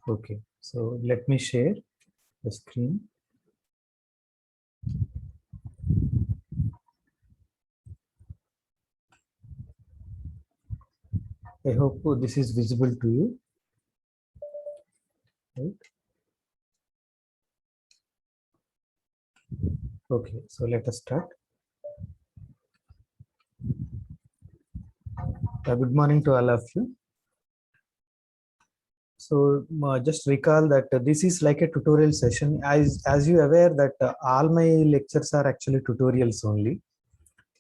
Okay, so let me share the screen. I hope this is visible to you, right? Okay, so let us start. Good morning to all of you. So just recall that this is like a tutorial session. As you are aware that all my lectures are actually tutorials only.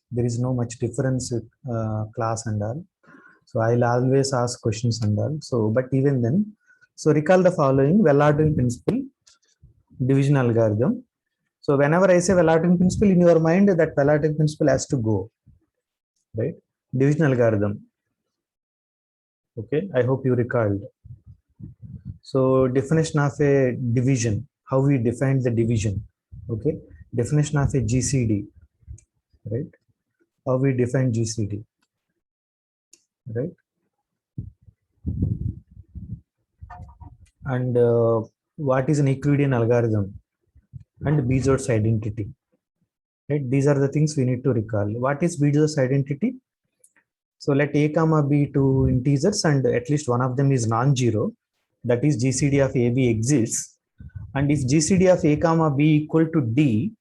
There is no much difference with class and all. So I'll always ask questions and all. So, but even then, so recall the following: well-ordering principle, division algorithm. So whenever I say well-ordering principle, in your mind that well-ordering principle has to go, right? Division algorithm. Okay, I hope you recalled. So definition of a division, how we define the division. Okay, definition of a GCD, right? How we define GCD, right? And what is an Euclidean algorithm and Bezoart's identity, right? These are the things we need to recall. What is Bezoart's identity? So let a comma b two integers and at least one of them is non-zero. That is GCD of AB exists. And if GCD of a comma b equal to d,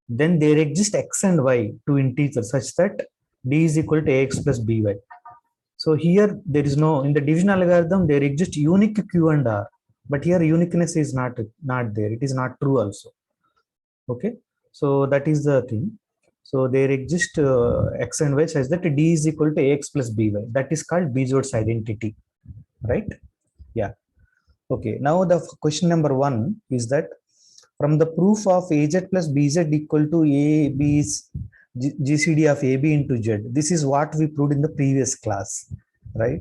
then there exist x and y, two integers, such that d is equal to ax plus by. So here there is no, in the division algorithm, there exists unique q and r, but here uniqueness is not there. It is not true also. Okay, so that is the thing. So there exist x and y such that d is equal to ax plus by. That is called Bezoart's identity, right? Yeah. Okay. Now the question number 1 is that from the proof of az plus bz equal to ab's GCD of ab into z. This is what we proved in the previous class, right?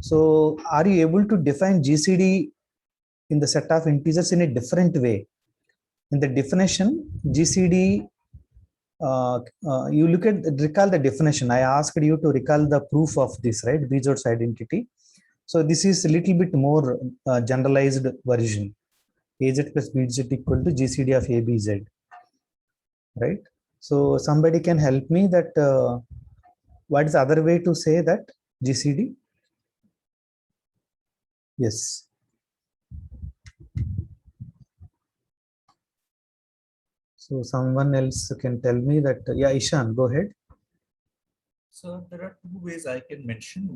So are you able to define GCD in the set of integers in a different way? In the definition, GCD, you recall the definition. I asked you to recall the proof of this, right? Bezoart's identity. So this is a little bit more generalized version. Az plus bz equal to GCD of abz, right? So somebody can help me that what is the other way to say that GCD? Yes. So someone else can tell me that. Yeah, Ishan, go ahead. So there are two ways I can mention.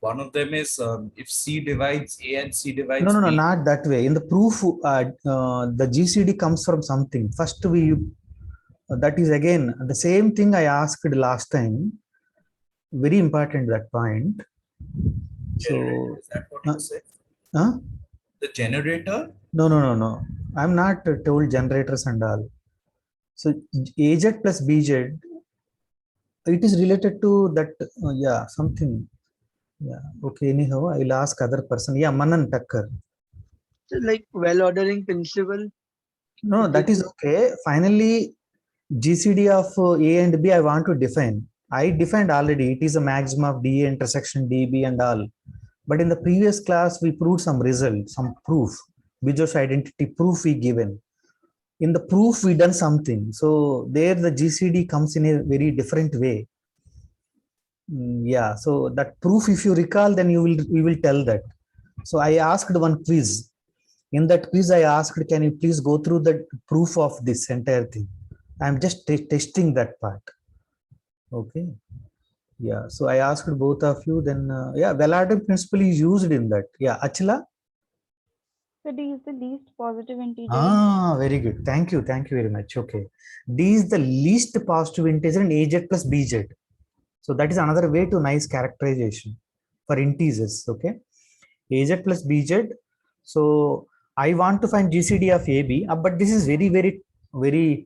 One of them is if C divides A and C divides No, B. not that way. In the proof, the GCD comes from something. First, that is again the same thing I asked last time. Very important, that point. So is that what you say? The generator? No. I'm not told generators and all. So AZ plus BZ, it is related to that. Yeah, something. Yeah. Okay. Anyhow, I'll ask other person. Yeah, Manan Takkar. So like well ordering principle. No, that is okay. Finally, GCD of A and B, I want to define. I defined already. It is a maximum of DA intersection DB and all. But in the previous class, we proved some result, some proof. Bezoart's identity proof we given. In the proof, we done something. So there the GCD comes in a very different way. Yeah. So that proof, if you recall, then we will tell that. So I asked one quiz. In that quiz, I asked, can you please go through the proof of this entire thing? I'm just testing that part. Okay. Yeah. So I asked both of you. Then yeah, well-ordered principle is used in that. Yeah, Achila. So D is the least positive integer. Ah, very good. Thank you. Thank you very much. Okay. D is the least positive integer in AZ plus BZ. So that is another way to nice characterization for integers. Okay. AZ plus BZ. So I want to find GCD of AB, but this is very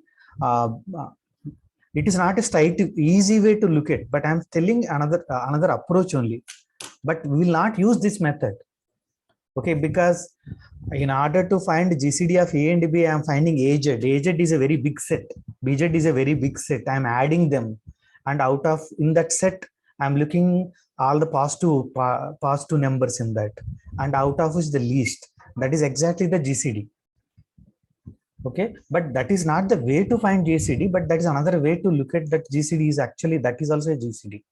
it is not a straight easy way to look at, but I'm telling another approach only. But we will not use this method. Okay, because in order to find GCD of A and B, I am finding AZ. AZ is a very big set. BZ is a very big set. I am adding them, and out of in that set, I am looking all the positive numbers in that, and out of which the least, that is exactly the GCD. Okay, but that is not the way to find GCD, but that is another way to look at that GCD is actually, that is also a GCD.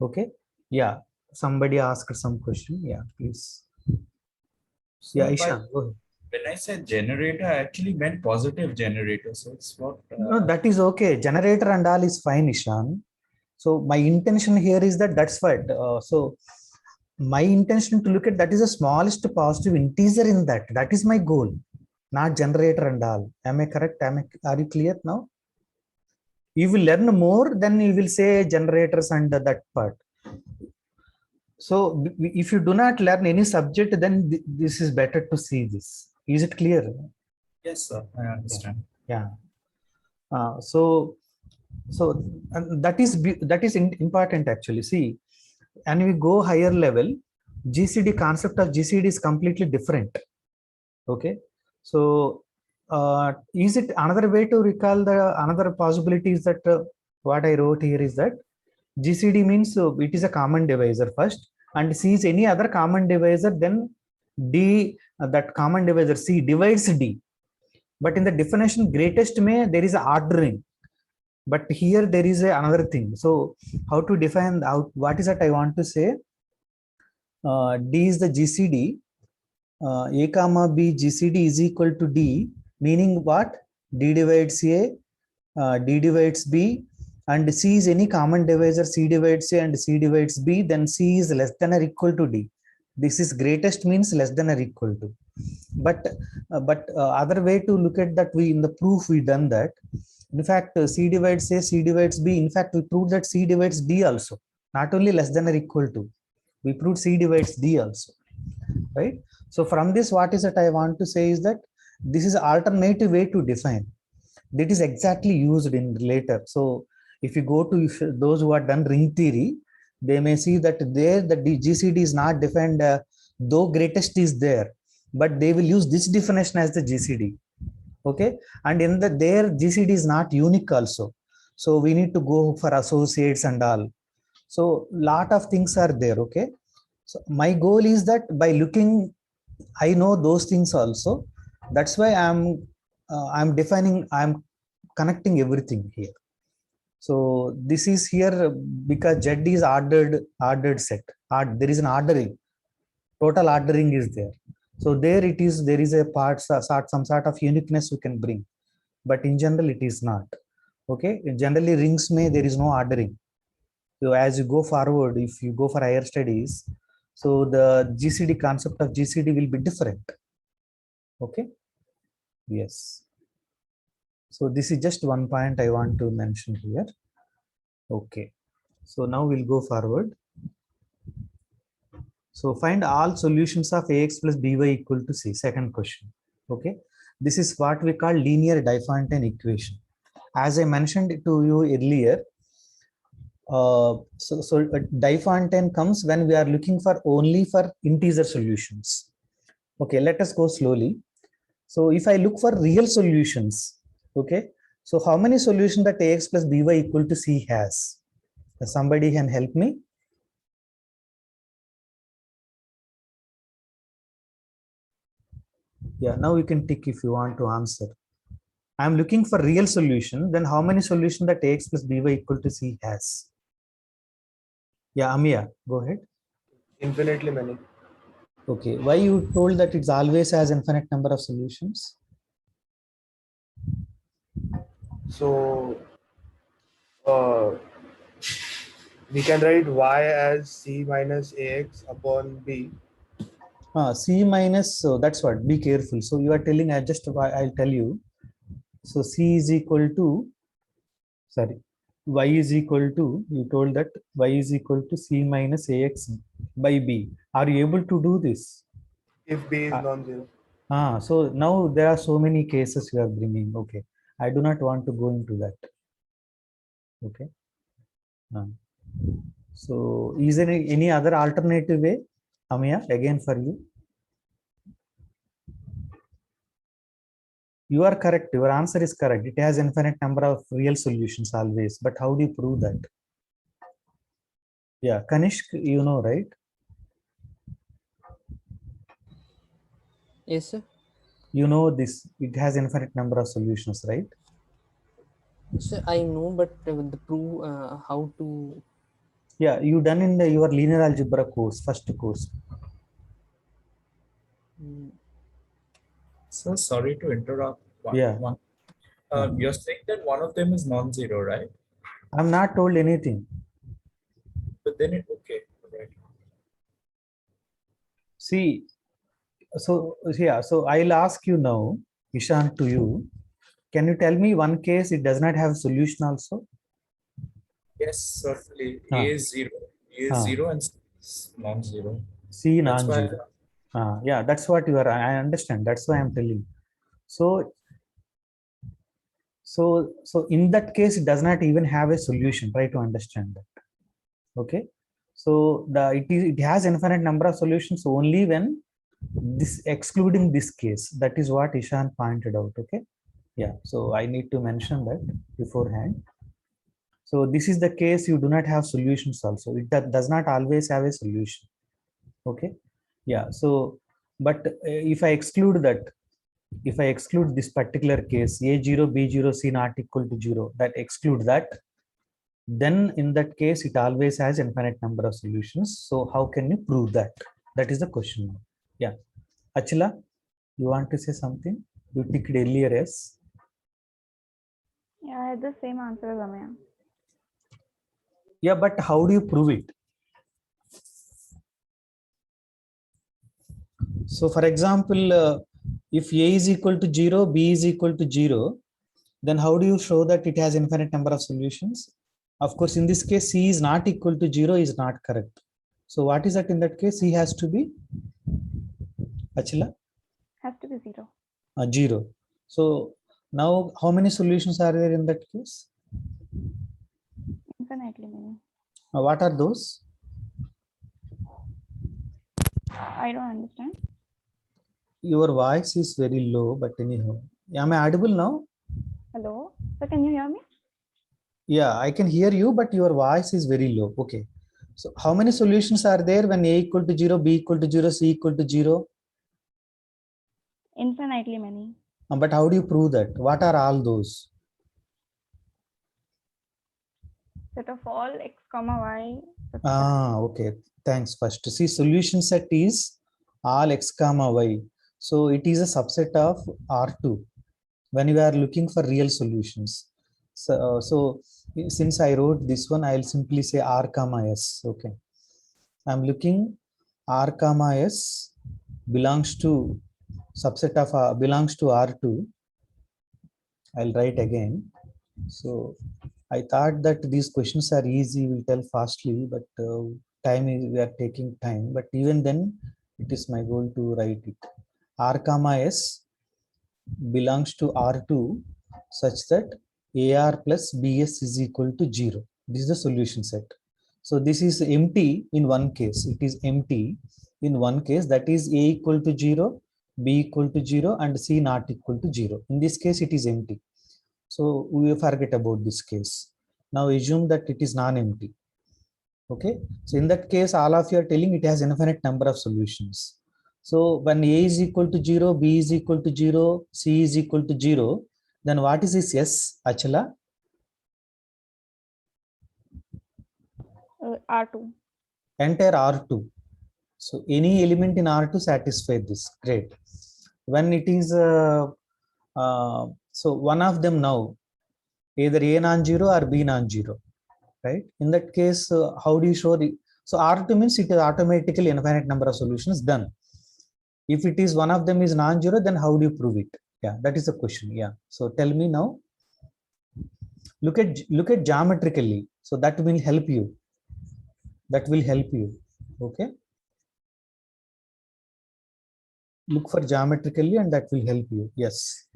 Okay, yeah, somebody asked some question. Yeah, please. So Yeah, by, Ishan, go ahead. when I said generator, I actually meant positive generator. So it's what. No, that is okay. Generator and all is fine, Ishan. So my intention here is that that's what. So my intention to look at that is the smallest positive integer in that. That is my goal, not generator and all. Am I correct? Are you clear now? You will learn more, then you will say generators and that part. So if you do not learn any subject, then this is better to see this. Is it clear? Yes, sir. I understand. Yeah. So and that is important actually. See, and we go higher level, GCD concept of GCD is completely different. Okay, so is it another way to recall the another possibility is that what I wrote here is that GCD means it is a common divisor first, and C is any other common divisor, then D, that common divisor C divides D. But in the definition greatest may there is a ordering, but here there is another thing. So how to define out, what is that I want to say? D is the GCD, A comma B GCD is equal to D, meaning what? D divides A, D divides B, and C is any common divisor, C divides A and C divides B, then C is less than or equal to D. This is greatest means less than or equal to. But other way to look at that, we in the proof we done that. In fact, C divides A, C divides B. In fact, we proved that C divides D also, not only less than or equal to. We proved C divides D also, right? So from this, what is that I want to say is that this is alternative way to define. That is exactly used in later. So if you go to those who have done ring theory, they may see that there the GCD is not defined, though greatest is there, but they will use this definition as the GCD. Okay, and in the their GCD is not unique also. So we need to go for associates and all. So lot of things are there. Okay, so my goal is that by looking, I know those things also. That's why I'm defining, I'm connecting everything here. So this is here because Z is ordered set. There is an ordering. Total ordering is there. So there it is. There is a part, some sort of uniqueness we can bring, but in general it is not. Okay. Generally rings may there is no ordering. So as you go forward, if you go for higher studies, so the GCD concept of GCD will be different. Okay. Yes. So this is just one point I want to mention here. Okay. So now we'll go forward. So find all solutions of Ax plus By equal to C. Second question. Okay. This is what we call linear Diophantine equation. As I mentioned to you earlier, so Diophantine comes when we are looking for only for integer solutions. Okay, let us go slowly. So if I look for real solutions, okay, so how many solutions that Ax plus By equal to C has? Somebody can help me? Yeah, now you can tick if you want to answer. I'm looking for real solution, then how many solutions that Ax plus By equal to C has? Yeah, Amia, go ahead. Infinitely many. Okay, why you told that it's always has infinite number of solutions? So we can write y as c minus ax upon b. C minus, so that's what, be careful. So you are telling, I'll tell you. So C is equal to, sorry, Y is equal to, you told that Y is equal to C minus AX by B. Are you able to do this? If b is non-zero. So now there are so many cases you are bringing. Okay. I do not want to go into that. Okay. So is there any other alternative way, Amia, again for you? You are correct. Your answer is correct. It has infinite number of real solutions always. But how do you prove that? Yeah, Kanishk, you know, right? Yes, sir. You know this, it has infinite number of solutions, right? So I know, but the proof how to. Yeah, you done in your linear algebra course, first course. Mm, So sorry to interrupt. Yeah. You're saying that one of them is non-zero, right? I'm not told anything. But then it okay, right? See, so yeah, so I'll ask you now, Ishan, to you. Can you tell me one case it does not have solution also? Yes, certainly. Ah, A is zero. A is ah, zero and C is non-zero. C That's why. non-zero. Yeah, that's what you are. I understand. That's why I'm telling. So, so in that case, it does not even have a solution. Try to understand that. Okay. So it has infinite number of solutions only when this excluding this case. That is what Ishan pointed out. Okay. Yeah. So I need to mention that beforehand. So this is the case you do not have solutions also. It does not always have a solution. Okay. Yeah. So, but if I exclude that, if I exclude this particular case, A0, B0, C not equal to 0, that exclude that, then in that case, it always has infinite number of solutions. So how can you prove that? That is the question. Yeah. Achila, you want to say something? You ticked earlier, yes? Yeah, I had the same answer as Amaya. Yeah, but how do you prove it? So for example, if A is equal to 0, B is equal to 0, then how do you show that it has infinite number of solutions? Of course, in this case, C is not equal to 0 is not correct. So what is that in that case? C has to be, Achila? Has to be 0. 0. So now how many solutions are there in that case? Infinitely many. What are those? I don't understand. Your voice is very low, but anyhow. Am I audible now? Hello? So can you hear me? Yeah, I can hear you, but your voice is very low. Okay. So how many solutions are there when A equal to 0, B equal to 0, C equal to 0? Infinitely many. But how do you prove that? What are all those? Set of all x comma y. Okay. Thanks. First, see, solution set is all x comma y. So it is a subset of R2 when we are looking for real solutions. So since I wrote this one, I'll simply say R comma S. Okay. I'm looking R comma S belongs to subset of belongs to R2. I'll write again. So I thought that these questions are easy, we'll tell fastly, but time is, we are taking time. But even then, it is my goal to write it. R comma S belongs to R2 such that AR plus BS is equal to 0. This is the solution set. So this is empty in one case. It is empty in one case, that is A equal to 0, B equal to 0, and C not equal to 0. In this case, it is empty. So we forget about this case. Now assume that it is non-empty. Okay. So in that case, all of you are telling it has infinite number of solutions. So when A is equal to 0, B is equal to 0, C is equal to 0, then what is this S, Achala? R2. Entire R2. So any element in R2 satisfy this. Great. When it is, so one of them now, either A non-zero or B non-zero, right? In that case, how do you show the, so R2 means it is automatically infinite number of solutions done. If it is one of them is non-zero, then how do you prove it? Yeah, that is the question. Yeah. So tell me now, look at geometrically. So that will help you. That will help you. Okay. Look for geometrically and that will help you. Yes.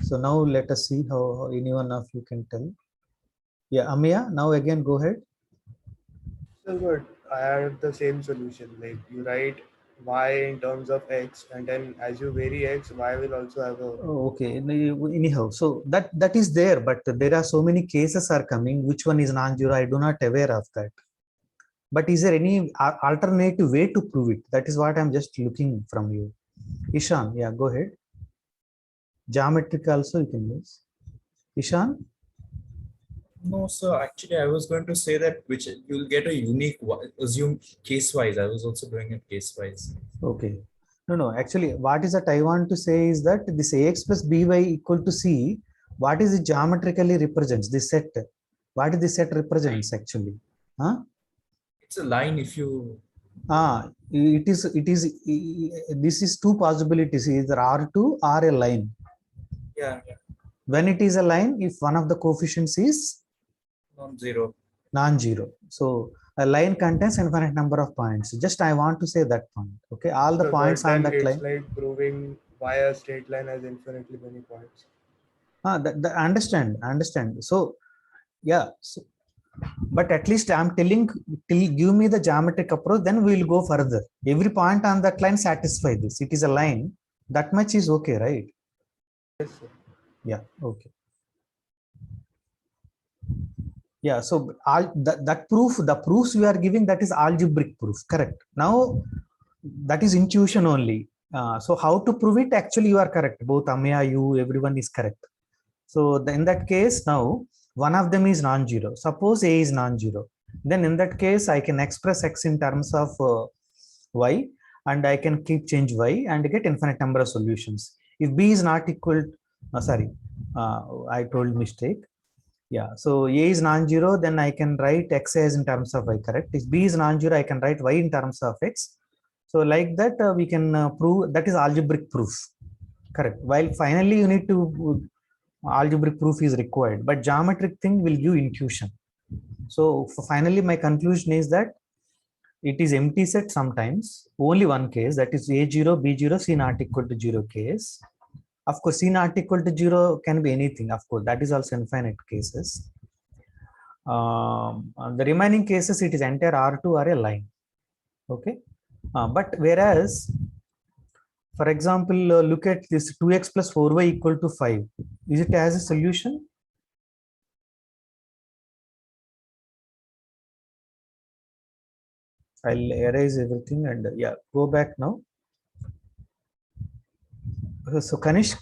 So now let us see how any one of you can tell. Yeah, Amaya, now again go ahead. So good. I have the same solution. Like you write y in terms of x, and then as you vary x, y will also have a. Oh, okay. Anyhow, so that is there, but there are so many cases are coming. Which one is non-zero? I do not aware of that. But is there any alternative way to prove it? That is what I'm just looking from you. Ishan, yeah, go ahead. Geometric also you can use. Ishan? No, sir. Actually, I was going to say that which you'll get a unique assume case wise. I was also doing it case wise. Okay. No. Actually, what is that I want to say is that this ax plus by equal to c, what is it geometrically represents? This set. What is this set represents actually? Huh? It's a line if you. This is two possibilities, either R2 or a line. Yeah. When it is a line, if one of the coefficients is Non-zero. non-zero. So a line contains infinite number of points. Just I want to say that point. Okay, all the So, points but on then that it's line. like proving why a straight line has infinitely many points. Understand. So yeah, but at least I'm telling till give me the geometric approach, then we will go further. Every point on that line satisfy this. It is a line. That much is okay, right? Yes, sir. Yeah, okay. Yeah, so all that proof, the proofs we are giving, that is algebraic proof, correct? Now that is intuition only. So how to prove it? Actually, you are correct. Both Amaya, you, everyone is correct. So in that case, now one of them is non-zero. Suppose A is non-zero. Then in that case, I can express x in terms of y, and I can keep change y and get infinite number of solutions. If B is not equal, I told mistake. Yeah, so A is non-zero, then I can write x as in terms of y, correct? If B is non-zero, I can write y in terms of x. So like that, we can prove that is algebraic proof, correct? While finally you need to algebraic proof is required, but geometric thing will give intuition. So finally, my conclusion is that it is empty set sometimes. Only one case, that is A0, B0, C not equal to 0 case. Of course, C not equal to 0 can be anything. Of course, that is also infinite cases. The remaining cases, it is entire R2 or a line. Okay. But whereas, for example, look at this 2x plus 4y equal to 5. Is it as a solution? I'll erase everything and yeah, go back now. So Kanishk,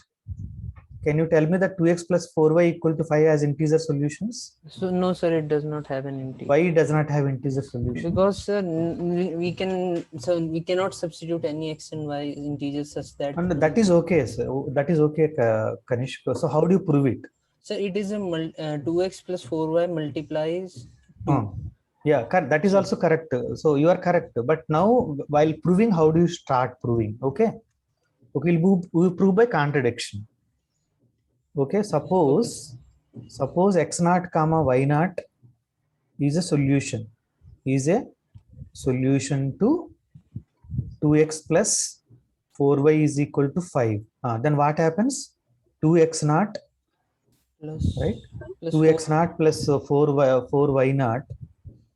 can you tell me that 2x plus 4y equal to 5 as integer solutions? So no, sir, it does not have an integer. Why it does not have integer solution? Because sir, we cannot substitute any x and y integers such that. And that is okay, sir. That is okay, Kanishk. So how do you prove it? So it is a 2x plus 4y multiplies 2. Yeah, that is also correct. So you are correct. But now while proving, how do you start proving? Okay. Okay, we'll prove by contradiction. Okay, suppose x naught comma y naught is a solution. Is a solution to 2x plus 4y is equal to 5. Then what happens? 2x naught, Plus, right? plus 2x 4. naught plus 4y naught.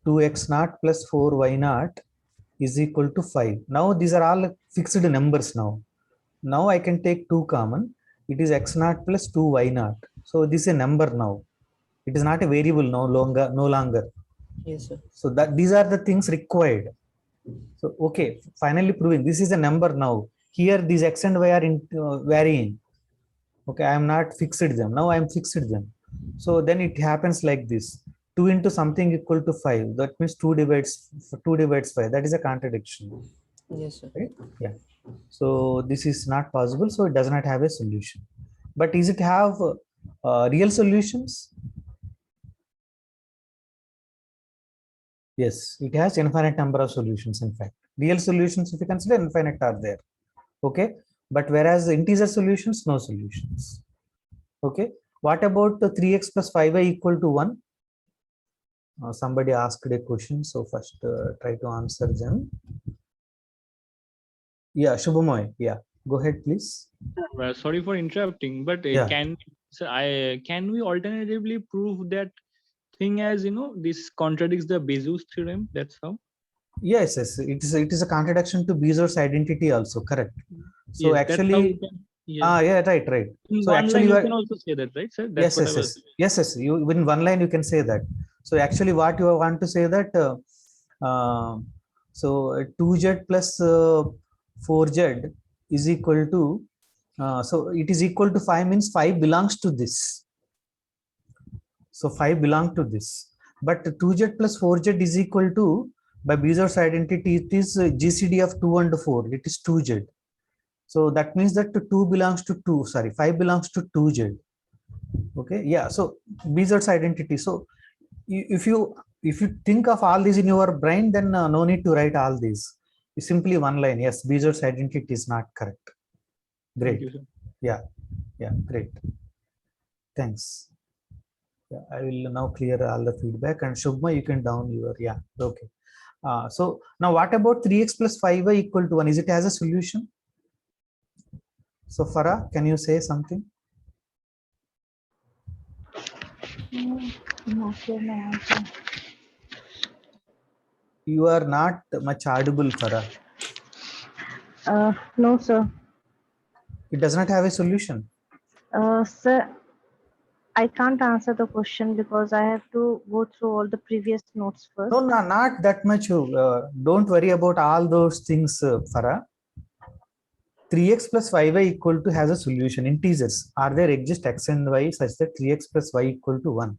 2x naught plus 4y naught is equal to 5. Now these are all fixed numbers now. Now I can take 2 common. It is x naught plus 2y naught. So this is a number now. It is not a variable no longer. Yes, sir. So that these are the things required. So okay, finally proving this is a number now. Here these x and y are varying. Okay, I am not fixed them. Now I am fixed them. So then it happens like this. 2 into something equal to 5. That means 2 divides 5. That is a contradiction. Yes, sir. Right? Yeah. So this is not possible. So it does not have a solution. But is it have real solutions? Yes, it has infinite number of solutions. In fact, real solutions, if you consider, infinite are there. Okay, but whereas the integer solutions, no solutions. Okay, what about the 3x plus 5y equal to 1? Somebody asked a question, so first try to answer them. Yeah, Shubhamoy, yeah, go ahead, please. Sorry for interrupting, but Yeah. can we alternatively prove that thing as this contradicts the Bezo's theorem? That's how. Yes, it is a contradiction to Bezo's identity also, correct? So Yes, actually, yeah, right. In so one actually, line you can also say that, right, sir? That's what I was. Yes. You in one line you can say that. So actually, what you want to say that So 2z plus 4z is equal to, so it is equal to 5 means 5 belongs to this. So 5 belong to this. But 2z plus 4z is equal to, by Bezoart's identity, it is GCD of 2 and 4. It is 2z. So that means that 2 belongs to 2, sorry, 5 belongs to 2z. Okay, yeah. So Bezoart's identity. So if you think of all these in your brain, then no need to write all these. It's simply one line. Yes, Bezoart's identity is not correct. Great. Thank you, sir. Yeah, yeah, great. Thanks. Yeah, I will now clear all the feedback, and Shubhma, you can down your, yeah, okay. So now what about 3x plus 5y equal to 1? Is it as a solution? So Farah, can you say something? Not sure my answer. You are not much audible, Farah. No, sir. It does not have a solution. Sir, I can't answer the question because I have to go through all the previous notes first. No, no, not that much. Don't worry about all those things, Farah. 3x plus 5y equal to has a solution. Integers. Are there exist x and y such that 3x plus y equal to 1?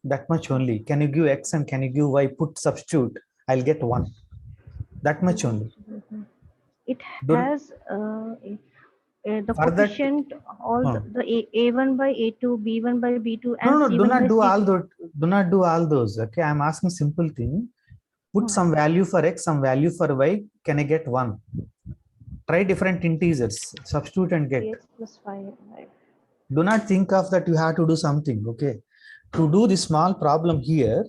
That much only. Can you give x and can you give y? Put substitute. I'll get 1. That much only. It Don't, has the for that, coefficient, all the A1 by A2, B1 by B2, and no, do C1 not by do all C2. those. Do not do all those. Okay, I'm asking simple thing. Put some value for x, some value for y. Can I get 1? Try different integers. Substitute and get. 3x plus 5. Do not think of that you have to do something. Okay, to do this small problem here,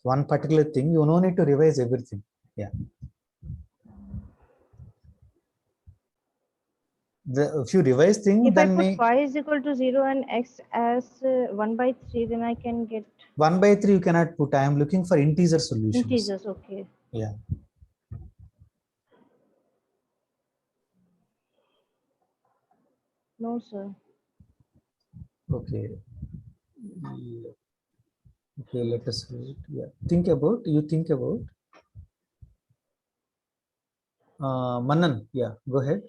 one particular thing, you no need to revise everything. Yeah. If you revise thing, If I then put y is equal to 0 and x as 1 by 3, then I can get 1 by 3 you cannot put. I am looking for integer solutions. integers. Okay. Yeah. No, sir. Okay. Okay, let us wait. Yeah. Think about, you think about. Manan, yeah, go ahead.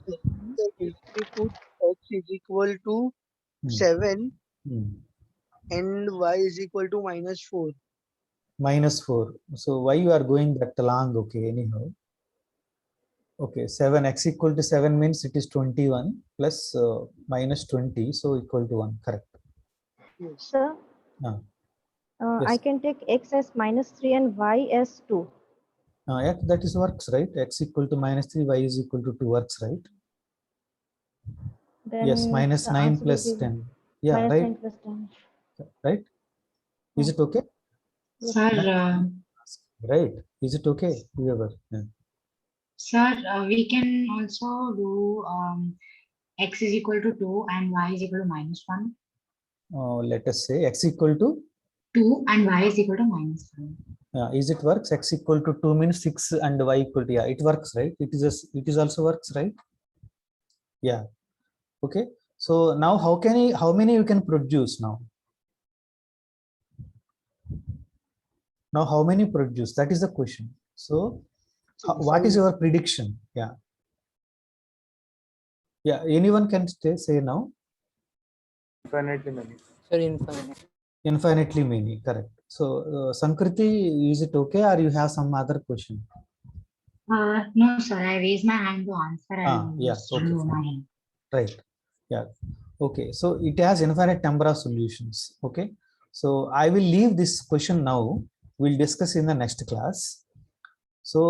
If we put x is equal to Hmm. 7 Hmm. and y is equal to -4. -4. So why you are going that long? Okay, anyhow. Okay, 7, x equal to 7 means it is 21 plus -20, so equal to 1. Correct. Yes. Sir, Yes. I can take x as -3 and y as 2. Yeah, that is works, right? X equal to -3, y is equal to 2 works, right? Then Yes, minus the 9 answer will plus be 10. Yeah, minus right. 9 plus 10. Right. Is it okay? Yes. Sir, Right. Is it okay? Whoever. Yeah. sir, we can also do x is equal to 2 and y is equal to -1. Let us say x equal to 2 and y is equal to -1. is it works? X equal to 2 means 6 and y equal to, yeah, it works, right? It is also works, right? Yeah. Okay. So now how many you can produce now? Now how many produce? That is the question. So what is your prediction? Yeah. Yeah. Anyone can say now. Infinitely many. Sir, infinite. Infinitely many. Correct. So Sankriti, is it okay, or you have some other question? No, sir, I raised my hand to answer. Yeah. Okay. Remove my hand. Right. Yeah. Okay. So it has infinite number of solutions. Okay. So I will leave this question now. We'll discuss in the next class. So,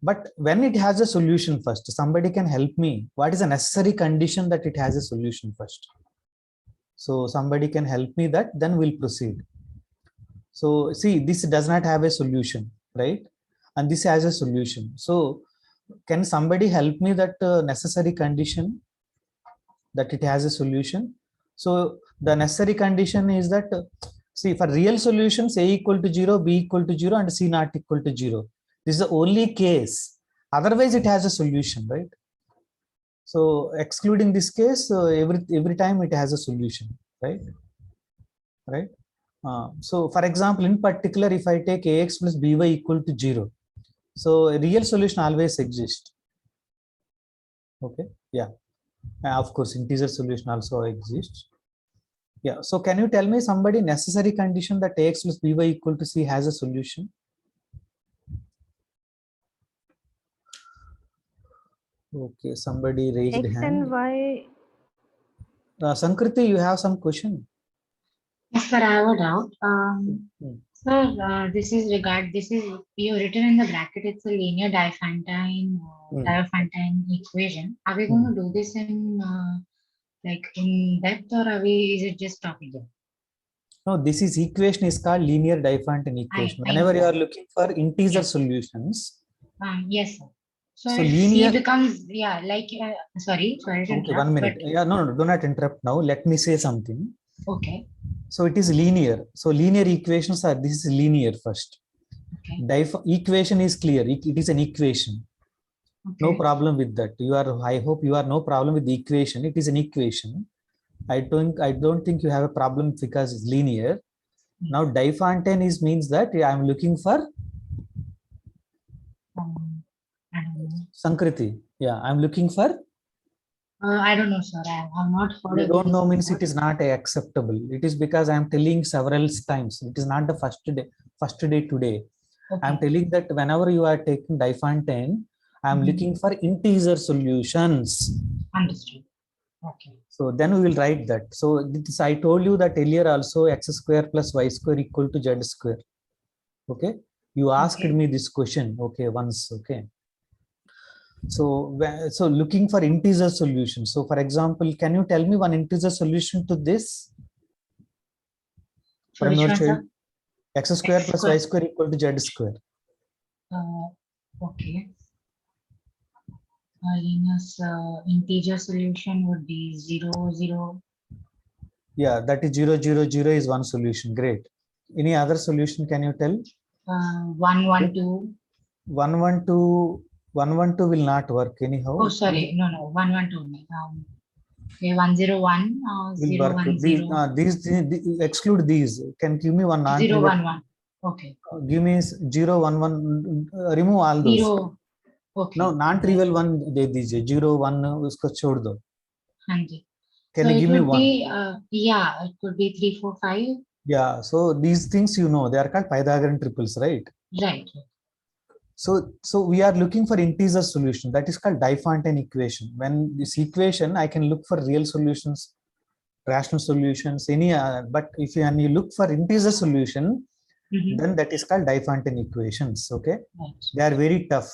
but when it has a solution first, somebody can help me. What is the necessary condition that it has a solution first? So somebody can help me that, then we'll proceed. So see, this does not have a solution, right? And this has a solution. So can somebody help me that necessary condition that it has a solution? So the necessary condition is that, see, for real solutions, A equal to 0, B equal to 0, and C not equal to 0. This is the only case. Otherwise, it has a solution, right? So excluding this case, every time it has a solution, right? Right? So for example, in particular, if I take ax plus by equal to 0, so a real solution always exists. Okay, yeah, of course, integer solution also exists. Yeah, so can you tell me somebody necessary condition that ax plus by equal to c has a solution? Okay, somebody raised X hand. and Y. Sankriti, you have some question? Yes, sir, I have a doubt. Hmm. Sir, this is you written in the bracket, it's a linear Diophantine equation. Are we going to do this in like in depth, or is it just topic? No, this is equation is called linear Diophantine equation. I know Whenever you are that. looking for integer Yes. solutions, Yes, sir. So so if linear. C becomes, sorry to Okay, interrupt, 1 minute. but Yeah, no, do not interrupt now. Let me say something. okay, So it is linear. So linear equations are, this is linear first. okay, Equation is clear. It is an equation. No okay, problem with that. I hope you are no problem with the equation. It is an equation. I don't think you have a problem because it's linear. Now Diophantine is means that I am looking for I don't know. Sankriti. Yeah, I am looking for. I don't know, sir. I have not heard You of don't this know means before. it is not acceptable. It is because I am telling several times. It is not the first day today. I am Okay, telling that whenever you are taking Diophantine, I am Mhm. looking for integer solutions. Understood. Okay, So then we will write that. So this, I told you that earlier also x square plus y square equal to z square. Okay. You asked okay. me this question. Okay, once. Okay. So looking for integer solution. So for example, can you tell me one integer solution to this For from which your one, child? sir? X square X plus y square. square equal to z square. Okay. Linus integer solution would be 0, 0. Yeah, that is 0, 0, 0 is one solution. Great. Any other solution can you tell? 1, 1, 2. 1, 1, 2, 1, 1, 2 will not work anyhow. Oh, sorry. No, 1, 1, 2. Okay, 1, 0, 1, Will 0, work. 1, 0, Exclude these. Can give me one 0, non-trivial. 1, 1. Okay. Give me 0, 1, 1. Remove all those. 0. No, Okay. non-trivial one दे दीजिए. 0, 1 उसको छोड़ दो. Hanji. Can So you it give me would one? be, it could be 3, 4, 5. Yeah. So these things they are called Pythagorean triples, right? Right. So we are looking for integer solution. That is called Diophantine equation. When this equation, I can look for real solutions, rational solutions, any. But when you look for integer solution, Mhm. then that is called Diophantine equations. Okay, Right. they are very tough.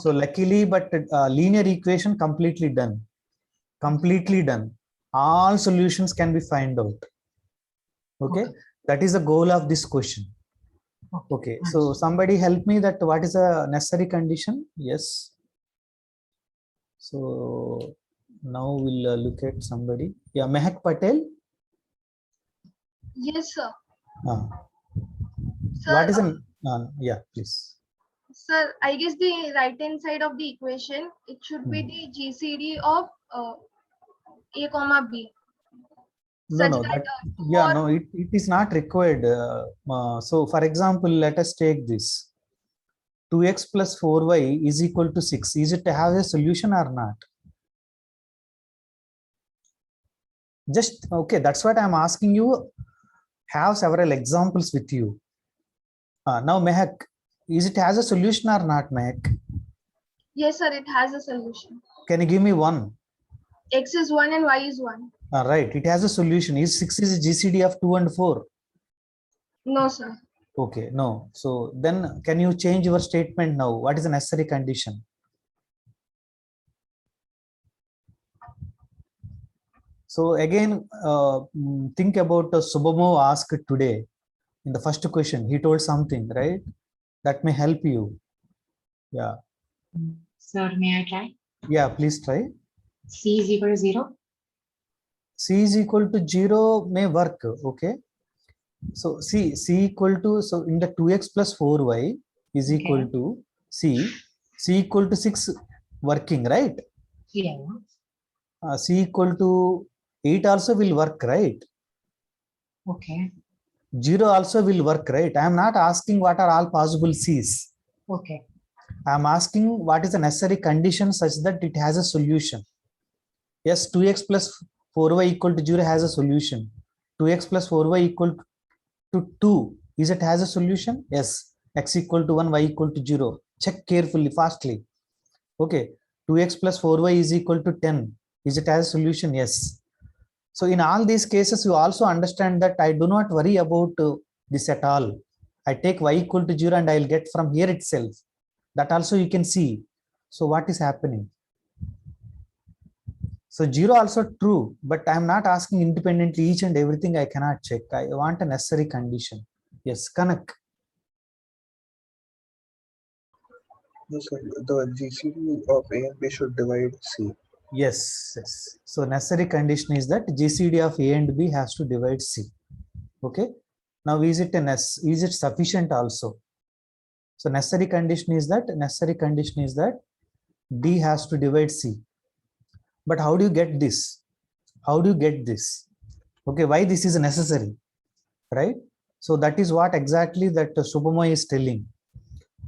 So luckily, but linear equation completely done. Completely done. All solutions can be found out. Okay, that is the goal of this question. Okay, so somebody help me that what is the necessary condition? Yes. So now we'll look at somebody. Yeah, Mehak Patel. Yes, sir. Sir, What is an? Yeah, please. sir, I guess the right hand side of the equation, it should be the GCD of A comma B. No, Such no, that yeah, no, it is not required. So for example, let us take this. 2x plus 4y is equal to 6. Is it to have a solution or not? Just, okay, that's what I'm asking you. Have several examples with you. Now, Mehak, is it has a solution or not, Mehak? yes, sir, it has a solution. Can you give me one? X is 1 and Y is 1. Right, it has a solution. Is 6 is a GCD of 2 and 4? No, sir. Okay, no. So then can you change your statement now? What is the necessary condition? So again, think about Subhamo asked today in the first question. He told something, right? That may help you. Yeah. Sir, may I try? Yeah, please try. C is equal to 0. C is equal to 0 may work. Okay. So C equal to, so in the 2x plus 4y is equal to C equal to 6 working, right? Yeah. C equal to 8 also will work, right? Okay. 0 also will work, right? I am not asking what are all possible C's. Okay. I am asking what is the necessary condition such that it has a solution. Yes, 2x plus 4y equal to 0 has a solution. 2x plus 4y equal to 2. Is it has a solution? Yes. X equal to 1, y equal to 0. Check carefully, fastly. Okay. 2x plus 4y is equal to 10. Is it has a solution? Yes. So in all these cases, you also understand that I do not worry about this at all. I take y equal to 0 and I'll get from here itself. That also you can see. So what is happening? So 0 also true, but I'm not asking independently each and everything I cannot check. I want a necessary condition. Yes, Kanak. No, sir. The GCD of A and B should divide C. Yes, yes. So necessary condition is that GCD of A and B has to divide C. Okay. Now is it is it sufficient also? So necessary condition is that D has to divide C. But how do you get this? How do you get this? Okay, why this is necessary, right? So that is what exactly that Subhamoy is telling.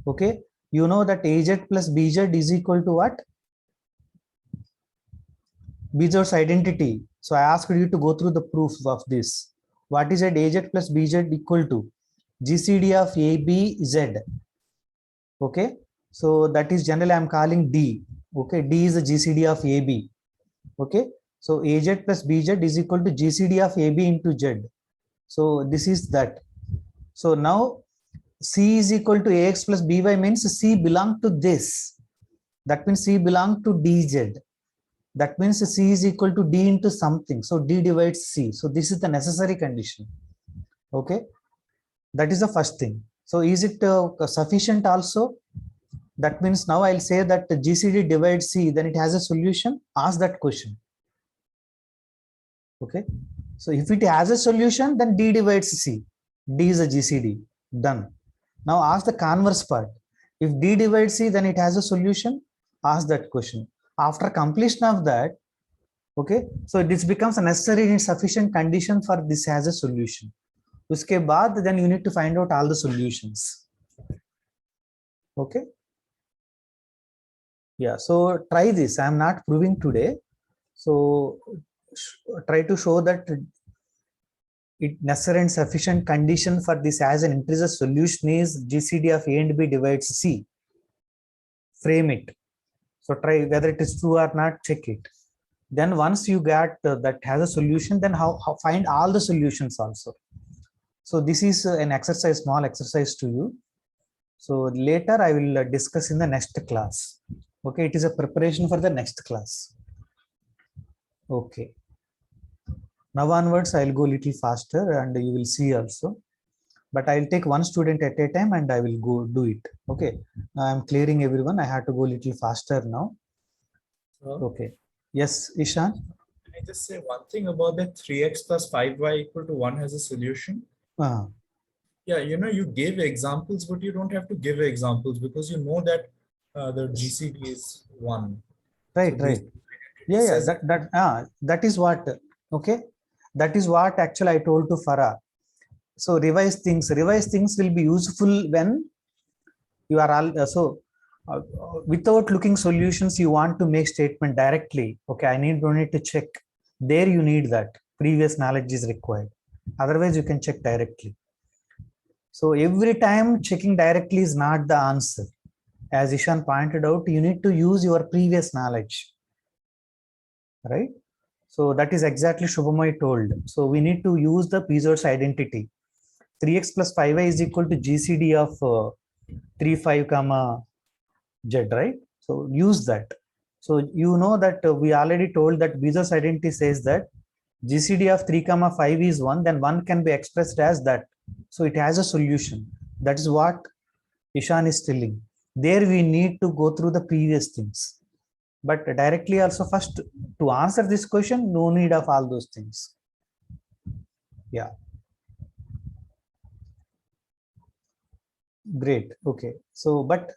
Okay, you know that AZ plus BZ is equal to what? BZ's identity. So I asked you to go through the proof of this. What is it? AZ plus BZ equal to GCD of ABZ. Okay, so that is generally I'm calling D. Okay, D is the GCD of AB. Okay, so AZ plus BZ is equal to GCD of AB into Z. So this is that. So now C is equal to AX plus BY means C belong to this. That means C belong to DZ. That means C is equal to D into something. So D divides C. So this is the necessary condition. Okay, that is the first thing. So is it sufficient also? That means now I'll say that the GCD divides C, then it has a solution. Ask that question. Okay, so if it has a solution, then D divides C. D is a GCD. Done. Now ask the converse part. If D divides C, then it has a solution. Ask that question. After completion of that, okay, so this becomes a necessary and sufficient condition for this has a solution. Uske baad, then you need to find out all the solutions. Okay. Yeah, so try this. I am not proving today. So try to show that it necessary and sufficient condition for this as an integer solution is GCD of A and B divides C. Frame it. So try whether it is true or not, check it. Then once you get that has a solution, then how find all the solutions also. So this is an exercise, small exercise to you. So later I will discuss in the next class. Okay, it is a preparation for the next class. Okay. Now onwards, I'll go a little faster and you will see also. But I'll take one student at a time and I will go do it. Okay. Now I'm clearing everyone. I have to go a little faster now. Okay. Yes, Ishan. Can I just say one thing about that 3x plus 5y equal to 1 has a solution? Yeah, you know, you gave examples, but you don't have to give examples because you know that the GCD is 1. Right, So right. Yeah, that is what, okay. That is what actually I told to Farah. So revise things will be useful when you are all, without looking solutions, you want to make statement directly. Okay, don't need to check. There you need that. Previous knowledge is required. Otherwise, you can check directly. So every time checking directly is not the answer. As Ishan pointed out, you need to use your previous knowledge. Right? So that is exactly Shubhamoy told. So we need to use the Pizzo's identity. 3x plus 5y is equal to GCD of 3, 5, comma Z, right? So use that. So you know that we already told that Pizzo's identity says that GCD of 3, 5 is 1, then 1 can be expressed as that. So it has a solution. That is what Ishan is telling. There we need to go through the previous things. But directly also first to answer this question, no need of all those things. Yeah. Great. Okay. So, but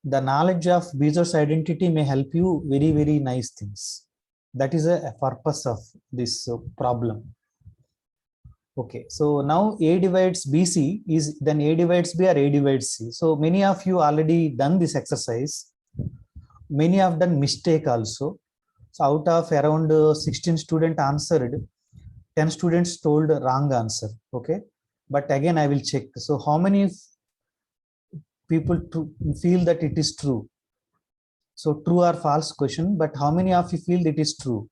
the knowledge of Bezos identity may help you very, very nice things. That is a purpose of this problem. Okay, so now A divides BC is then A divides B or A divides C. So many of you already done this exercise. Many have done mistake also. So out of around 16 students answered, 10 students told wrong answer. Okay, but again I will check. So how many people feel that it is true? So true or false question, but how many of you feel it is true?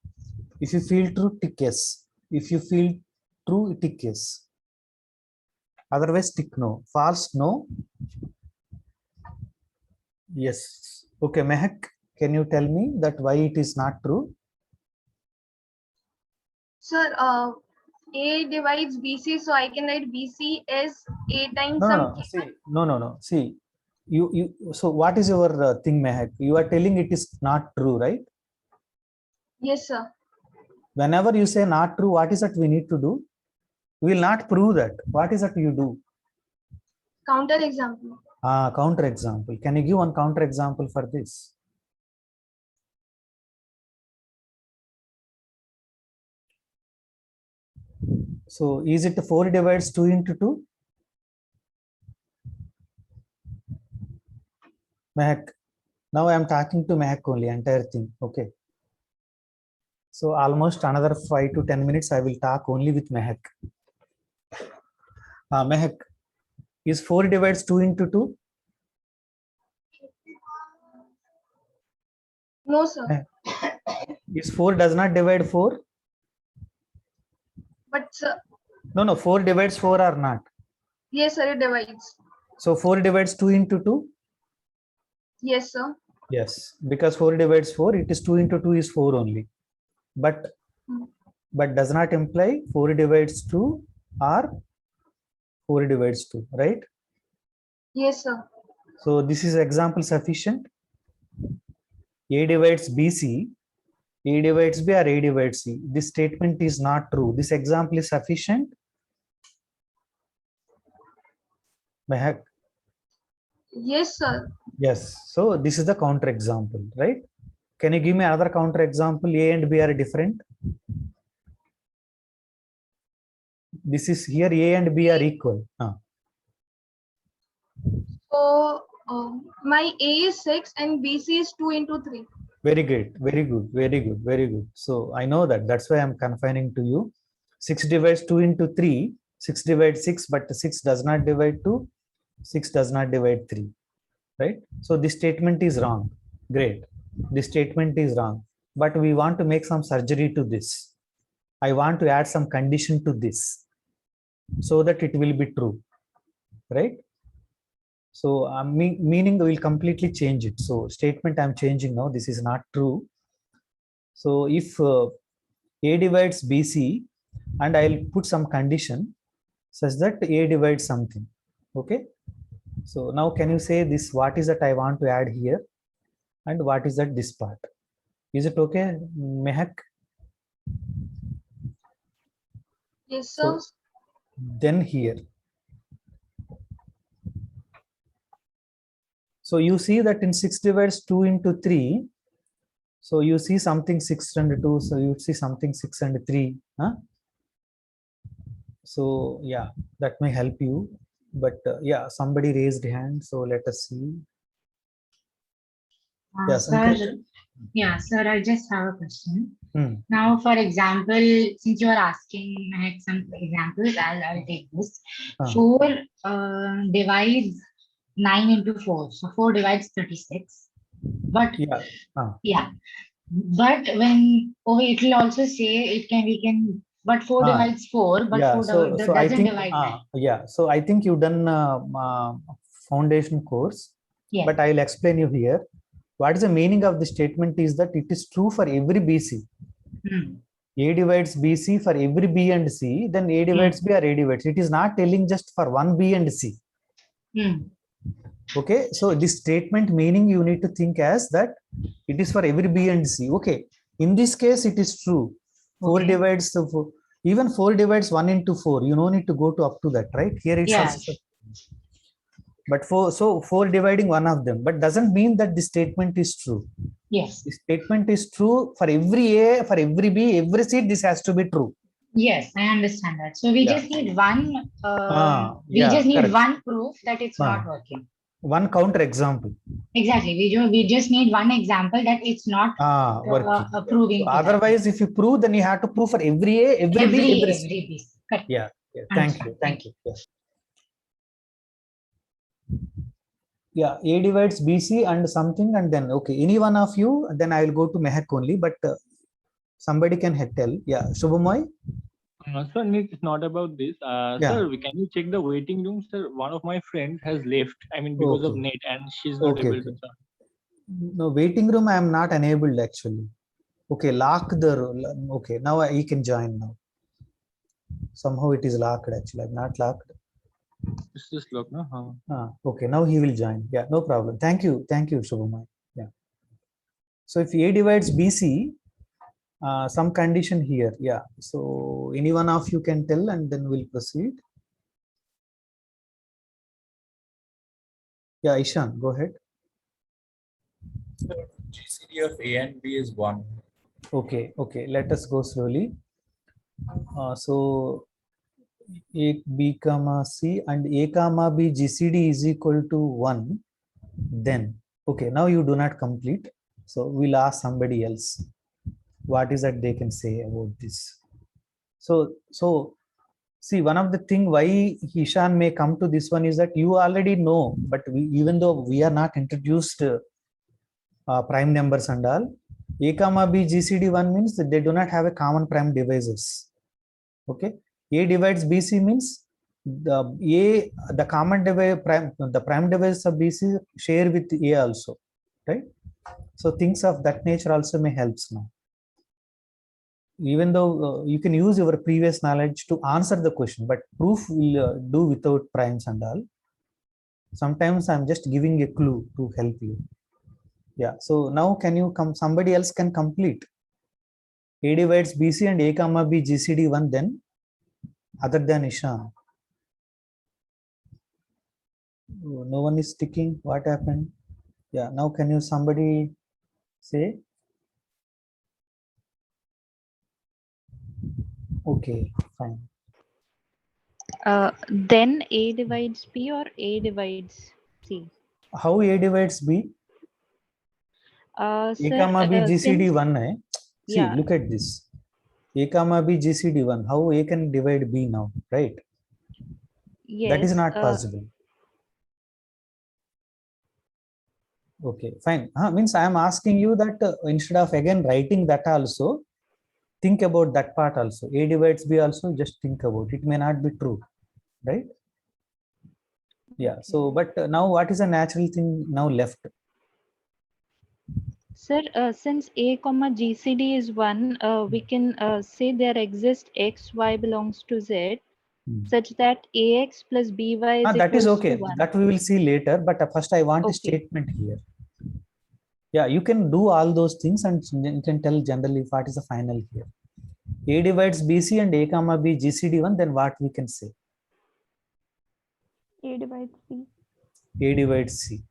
If you feel true, tick yes. If you feel true, tick yes. Otherwise, tick no. False, no. Yes. Okay, Mehak, can you tell me that why it is not true? Sir, A divides BC, so I can write BC as A times No, some no, see, no. See, you. So what is your thing, Mehak? You are telling it is not true, right? Yes, sir. Whenever you say not true, what is that we need to do? We will not prove that. What is that you do? Counter example. Counter example. Can you give one counter example for this? So is it 4 divides 2 into 2? Mehak. Now I am talking to Mehak only, entire thing. Okay. So almost another 5 to 10 minutes, I will talk only with Mehak. Mehak, is 4 divides 2 into 2? No, sir. Is 4 does not divide 4? But sir, No, 4 divides 4 or not? yes, sir, it divides. So 4 divides 2 into 2? Yes, sir. Yes, because 4 divides 4, it is 2 into 2 is 4 only. But does not imply 4 divides 2 or 4 divides 2, right? Yes, sir. So this is example sufficient. A divides BC, A divides B or A divides C. This statement is not true. This example is sufficient. Mehak? Yes, sir. Yes. So this is the counter example, right? Can you give me another counter example? A and B are different. This is here A and B are equal. So my A is 6 and BC is 2 into 3. Very good, very good, very good, very good. So I know that. That's why I'm confining to you. 6 divides 2 into 3. 6 divides 6, but 6 does not divide 2. 6 does not divide 3. Right? So this statement is wrong. Great. This statement is wrong. But we want to make some surgery to this. I want to add some condition to this so that it will be true. Right? So meaning will completely change it. So statement I'm changing now. This is not true. So if A divides BC and I'll put some condition such that A divides something. Okay. So now can you say this, what is that I want to add here and what is that this part? Is it okay, Mehak? Yes, sir. So then here. So you see that in 6 divides 2 into 3. So you see something 6 and 2. So you see something 6 and 3. Huh? So yeah, that may help you. But yeah, somebody raised hand. So let us see. Sir, I just have a question. Now, for example, since you are asking some examples, I'll take this. 4 divides 9 into 4. So 4 divides 36. But but when it will also say we can but 4 divides 4, but 4 doesn't I think, divide 9. So I think you've done foundation course, but I'll explain you here. What is the meaning of the statement is that it is true for every BC. A divides BC for every B and C, then A divides B or A divides. It is not telling just for one B and C. Okay, so this statement meaning you need to think as that it is for every B and C. Okay, in this case it is true. 4 divides even 4 divides 1 into 4. You don't need to go to up to that, right? Here it's also. But 4 dividing one of them, but doesn't mean that the statement is true. Yes. The statement is true for every A, for every B, every C. This has to be true. Yes, I understand that. So we Yeah. just need one. We Yeah, just need correct. one proof that it's not working. One counter example. Exactly. We just need one example that it's not working. proving. So otherwise, if you prove, then you have to prove for every A, every B, every C. B. Correct. Yeah. Thank you. Thank you. Yes. Yeah, A divides BC and something, and then okay, any one of you, then I will go to Mehak only, but somebody can tell. Yeah, Shubhamoy. Sir, it's not about this. Sir, can you check the waiting room, sir? One of my friends has left. I mean, because of net, and she's not able to join. No, waiting room I am not enabled actually. Okay, lock the. Okay, now he can join now. Somehow it is locked actually. I'm not locked. It's just locked, no? Okay, now he will join. Yeah, no problem. Thank you, Shubhamoy. Yeah. So if A divides BC, some condition here. Yeah. So any one of you can tell, and then we'll proceed. Yeah, Ishan, go ahead. GCD of A and B is 1. Okay. Let us go slowly. So A, B, comma, C and A, comma, B, GCD is equal to 1. Then, okay, now you do not complete. So we'll ask somebody else. What is that they can say about this? So see, one of the thing why Ishan may come to this one is that you already know, but even though we are not introduced prime numbers and all, A, comma, B, GCD 1 means that they do not have a common prime divisors. Okay, A divides BC means the common prime, the prime divisors of BC share with A also, right? So things of that nature also may helps now. Even though you can use your previous knowledge to answer the question, but proof will do without primes and all. Sometimes I'm just giving a clue to help you. Yeah. So now can you come? Somebody else can complete. A divides BC and A, comma, B, GCD 1 then, other than Ishan. No one is sticking. What happened? Yeah. Now can you somebody say? Okay, fine. Then A divides B or A divides C? How A divides B? A, comma, B, GCD 1. See, yeah. Look at this. A, comma, B, GCD 1. How A can divide B now, right? Yes. That is not possible. Okay, fine. Means I am asking you that instead of again writing that also, think about that part also. A divides B also, just think about it. It may not be true, right? Yeah. Okay. So, but now what is a natural thing now left? Sir, since A, comma GCD is 1, we can say there exists X, Y belongs to Z, such that AX plus BY is that is okay. to 1. That we will see later. But first, I want a statement here. Yeah, you can do all those things and you can tell generally what is the final here. A divides BC and A, comma, B, GCD 1, then what we can say? A divides C. A divides C.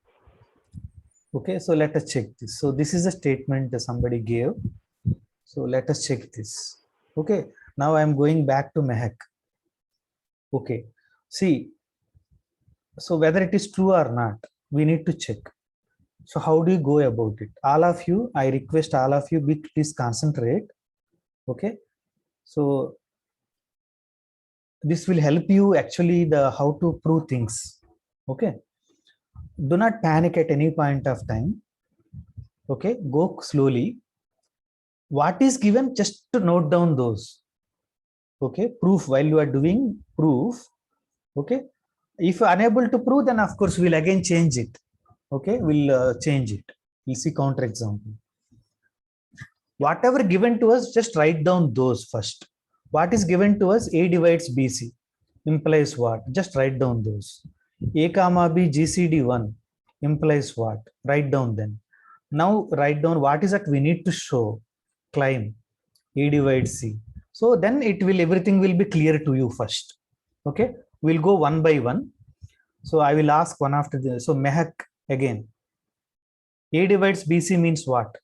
Okay, so let us check this. So this is a statement that somebody gave. So let us check this. Okay, now I am going back to Mehak. Okay, see, so whether it is true or not, we need to check. So how do you go about it? All of you, I request all of you, please concentrate. Okay, so this will help you actually how to prove things. Okay, do not panic at any point of time. Okay, go slowly. What is given, just to note down those. Okay, proof while you are doing proof. Okay, if you are unable to prove, then of course we'll again change it. Okay, we'll change it. We'll see counter example. Whatever given to us, just write down those first. What is given to us? A divides BC implies what? Just write down those. A, comma, B, GCD 1 implies what? Write down then. Now write down what is that we need to show. Climb A divides C. So then everything will be clear to you first. Okay, we'll go one by one. So I will ask one after the. So Mehak again. A divides BC means what?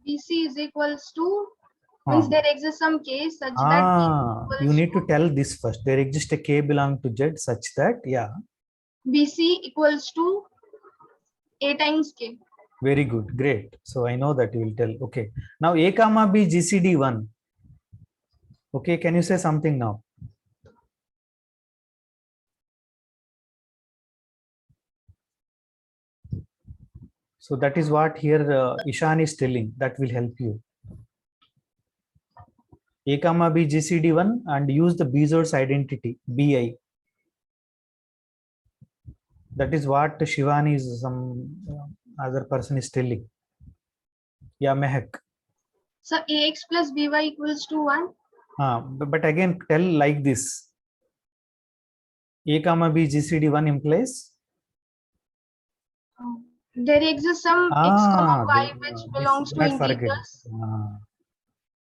BC is equals to Means there exists some k such that you need to tell this first. There exists a k belong to Z such that, yeah. BC equals to A times k. Very good, great. So I know that you will tell. Okay. Now A comma B GCD 1. Okay, can you say something now? So that is what here Ishan is telling. That will help you. A comma B GCD 1 and use the Bezoart's identity BI. That is what Shivani is some other person is telling. Yeah, Mehak. So AX plus BY equals to 1. But again, tell like this. A comma B GCD 1 implies? There exists some X comma Y which belongs to integers.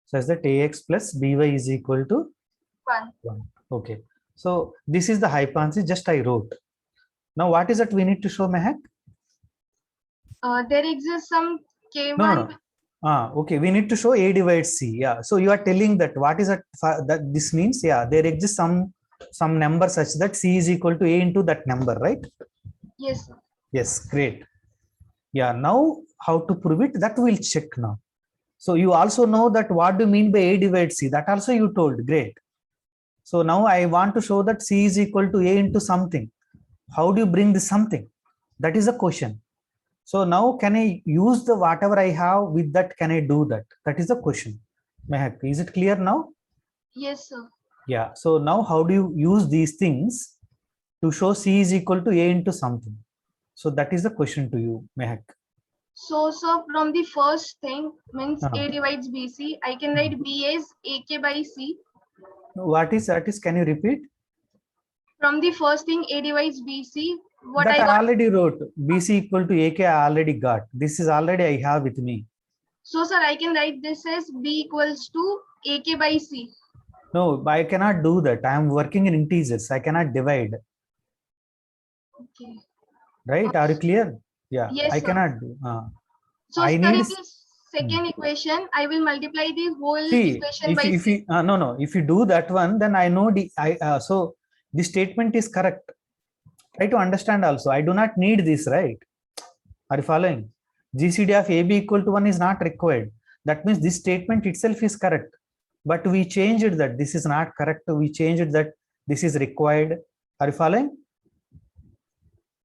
Such that AX plus BY is equal to 1. Okay. So this is the hypothesis, just I wrote. Now what is that we need to show, Mehak? There exists some K1. No. Okay, we need to show A divides C. Yeah. So you are telling that what is that this means? Yeah, there exists some number such that C is equal to A into that number, right? Yes, sir. Yes, great. Yeah, now how to prove it, that we'll check now. So you also know that what do you mean by A divides C, that also you told, great. So now I want to show that C is equal to A into something. How do you bring this something? That is a question. So now can I use the whatever I have with that, can I do that? That is the question. Mehak, is it clear now? Yes, sir. Yeah, so now how do you use these things to show C is equal to A into something? So that is the question to you, Mehak. So from the first thing, means A divides BC, I can write B as AK by C. What is that is, can you repeat? From the first thing, A divides BC, what that I got? Already wrote. BC equal to AK I already got. This is already I have with me. So sir, I can write this as B equals to AK by C. No, I cannot do that. I am working in integers. I cannot divide. Okay. Right? Are you clear? Yeah. Yes, I sir. cannot do. So I sir, need in this second equation, I will multiply the whole equation by C. No. If you do that one, then I know so the statement is correct. Try to understand also. I do not need this, right? Are you following? GCD of AB equal to 1 is not required. That means this statement itself is correct. But we changed that this is not correct. We changed that this is required. Are you following?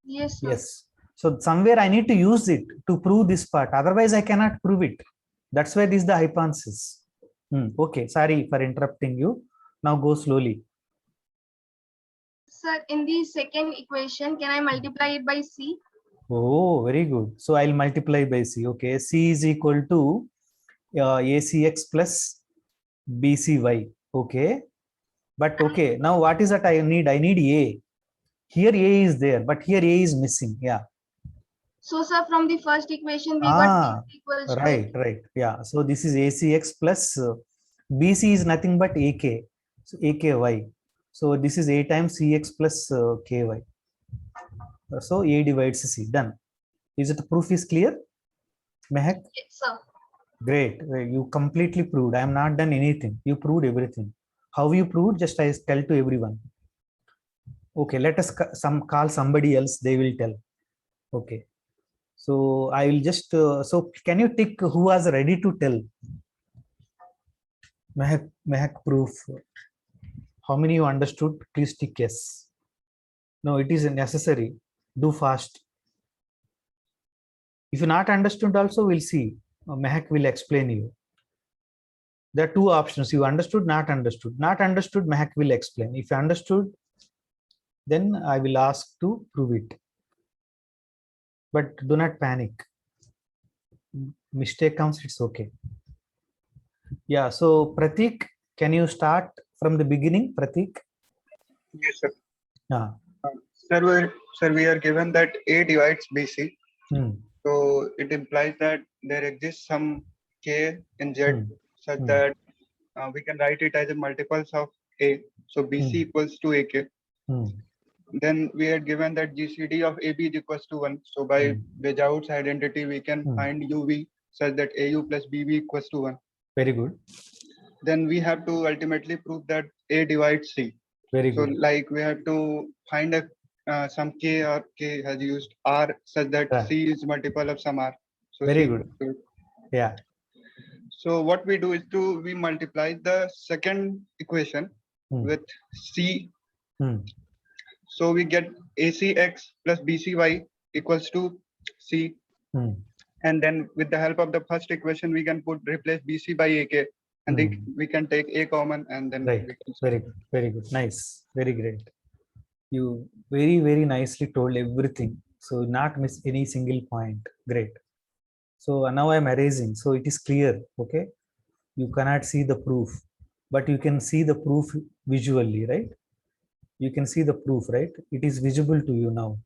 Yes, sir. Yes. So somewhere I need to use it to prove this part. Otherwise, I cannot prove it. That's why this is the hypothesis. Okay. Sorry for interrupting you. Now go slowly. Sir, in the second equation, can I multiply it by C? Oh, very good. So I'll multiply by C. Okay. C is equal to ACX plus BCY. Okay. But okay. Now what is that I need? I need A. Here A is there, but here A is missing. Yeah. So sir, from the first equation, we got B equals right. to Right. Yeah. So this is ACX plus BC is nothing but AK. So AKY. So this is A times CX plus KY. So A divides C. Done. Is it proof is clear? Mehak? Yes, sir. Great. You completely proved. I am not done anything. You proved everything. How you proved? Just I tell to everyone. Okay. Let us call somebody else. They will tell. Okay. So I will just. So can you tick who was ready to tell? Mehak proof. How many you understood? Please tick yes. No, it is necessary. Do fast. If you not understood also, we'll see. Mehak will explain you. There are two options. You understood, not understood. Not understood, Mehak will explain. If you understood, then I will ask to prove it. But do not panic. Mistake comes, it's okay. Yeah, so Pratik, can you start from the beginning, Pratik? Yes, sir. Yeah. Sir, we are given that A divides BC. So it implies that there exists some K in Z such that we can write it as a multiples of A. So BC equals to AK. Then we are given that GCD of AB is equals to 1. So by Bezoart's identity, we can find UV such that AU plus BB equals to 1. Very good. then we have to ultimately prove that A divides C. Very so good. like we have to find a some K, or K has used R such that C is multiple of some R. So very C good. Yeah. So what we do is we multiply the second equation with C. So we get ACX plus BCY equals to C. And then with the help of the first equation, we can replace BC by AK, and we can take A common, and then right. Very good. Very good. Nice. Very great. You very nicely told everything. So not miss any single point. Great. So now I'm erasing. So it is clear. Okay. You cannot see the proof, but you can see the proof visually, right? You can see the proof, right? It is visible to you now,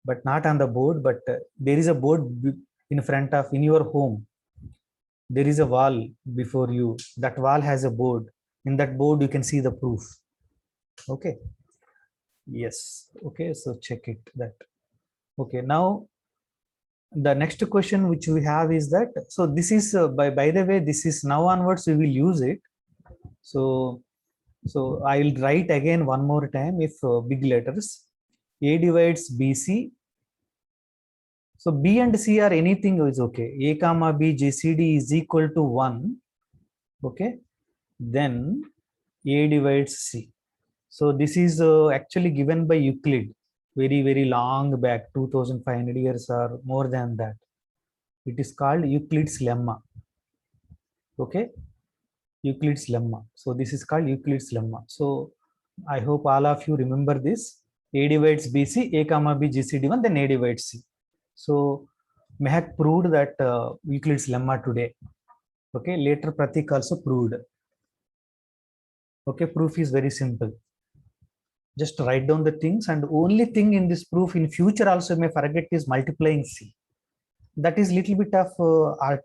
but not on the board. But there is a board in front of, in your home. There is a wall before you. That wall has a board. In that board, you can see the proof. Okay. Yes. Okay. So check it. That. Okay. Now, the next question which we have is that. So this is by the way, this is now onwards we will use it. So I will write again one more time. If big letters, A divides BC. So B and C are anything is okay. A comma B GCD is equal to 1. Okay. Then A divides C. So this is actually given by Euclid very long back, 2500 years or more than that. It is called Euclid's lemma. Okay. Euclid's lemma. So this is called Euclid's lemma. So I hope all of you remember this. A divides BC, A comma B GCD1, then A divides C. So Mehak proved that Euclid's lemma today. Okay, later Pratik also proved. Okay, proof is very simple. Just write down the things, and only thing in this proof in future also may forget is multiplying C. That is little bit of art,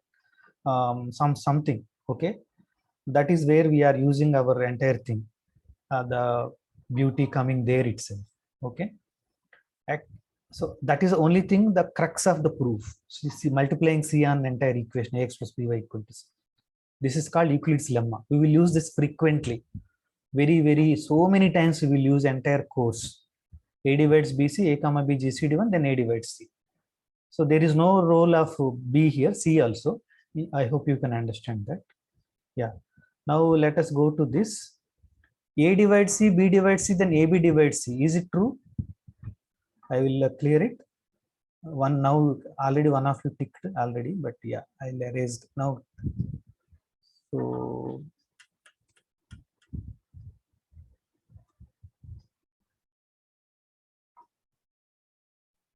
something. Okay, that is where we are using our entire thing. The beauty coming there itself. Okay. So that is the only thing, the crux of the proof. So you see, multiplying C on entire equation Ax plus By equal to C. This is called Euclid's lemma. We will use this frequently. So many times we will use entire course. A divides BC, A comma B GCD1, then A divides C. So there is no role of B here, C also. I hope you can understand that. Yeah. Now let us go to this. A divides C, B divides C, then AB divides C. Is it true? I will clear it. One now already one of you ticked already, but yeah, I'll erase now. So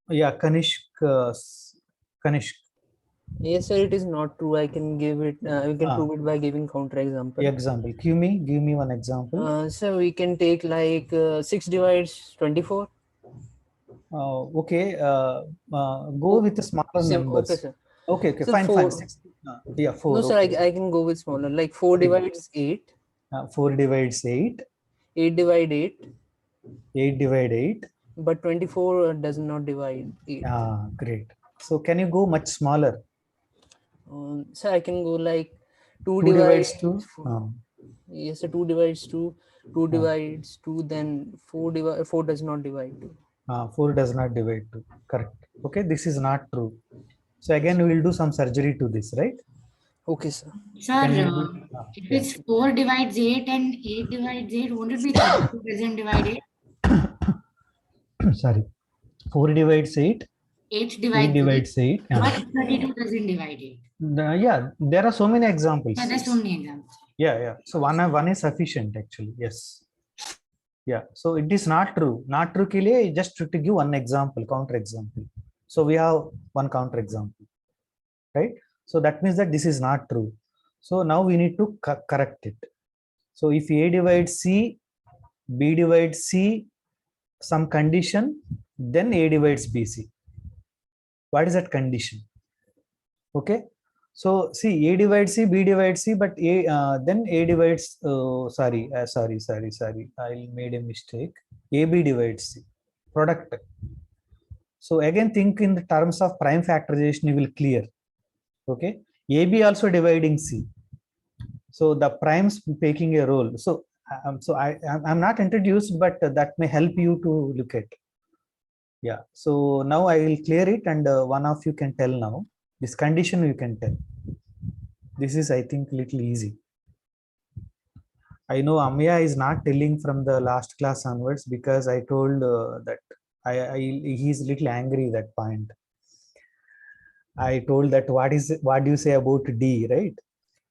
yeah, Kanishk. Yes, sir, it is not true. I can give it. We can prove it by giving counter example. Example. Give me one example. So we can take like 6 divides 24. Okay. Go with the smaller numbers. Okay, sir. Okay. So fine. 4. 6. Yeah, 4. No, sir. Okay. I can go with smaller. Like 4 divides 8. 4 divides 8. 8 divide 8. 8 divide 8. But 24 does not divide 8. Great. So can you go much smaller? So I can go like 2 divides 2. Yes, so 2 divides 2. 2 divides 2. Then 4 does not divide 2. 4 does not divide 2. Correct. Okay, this is not true. So again, we will do some surgery to this, right? Okay, sir. Sir, if it's 4 divides 8 and 8 divides 8, won't it be 32 doesn't divide 8? Sorry. 4 divides 8. 8 divides 8. But 32 doesn't divide 8. Yeah, there are so many examples. Yeah, there's so many examples. Yeah. So one is sufficient actually. Yes. Yeah. So it is not true. Not true ke liye just to give one example, counter example. So we have one counter example, right? So that means that this is not true. So now we need to correct it. So if A divides C, B divides C, some condition, then A divides BC. What is that condition? Okay. So see, A divides C, B divides C, but then A divides. Sorry. I made a mistake. AB divides C. Product. So again, think in the terms of prime factorization. You will clear. Okay. AB also dividing C. So the primes taking a role. So I'm not introduced, but that may help you to look at. Yeah. So now I will clear it, and one of you can tell now. This condition you can tell. This is, I think, little easy. I know Amya is not telling from the last class onwards because I told that he's little angry that point. I told that what do you say about D, right?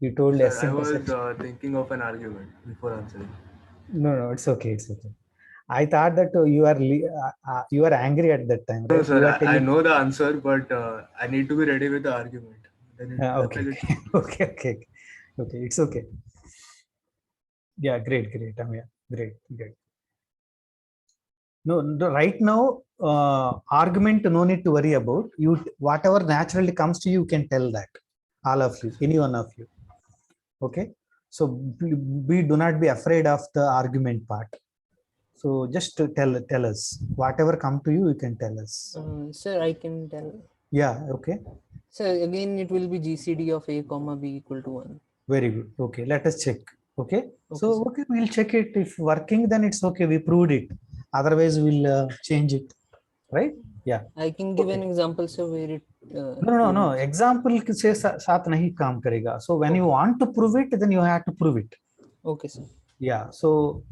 You told Sir, S I intersection. was thinking of an argument before answering. No, it's okay. It's okay. I thought that you are angry at that time, No, right? sir, You are I telling. know the answer, but I need to be ready with the argument. Then Okay. Okay. It's okay. Yeah, great. Amya, great. No, right now, argument no need to worry about. You whatever naturally comes to you, you can tell that. All of you, any one of you. Okay. So we do not be afraid of the argument part. So just to tell us whatever come to you, you can tell us. Sir, I can tell. Yeah. Okay. So again, it will be GCD of A comma B equal to 1. Very good. Okay. Let us check. Okay. So okay, we'll check it. If working, then it's okay. We proved it. Otherwise, we'll change it. Right? Yeah. I can give an example, so where it. No. Example से साथ नहीं काम करेगा. So when you want to prove it, then you have to prove it. Okay, sir. Yeah. So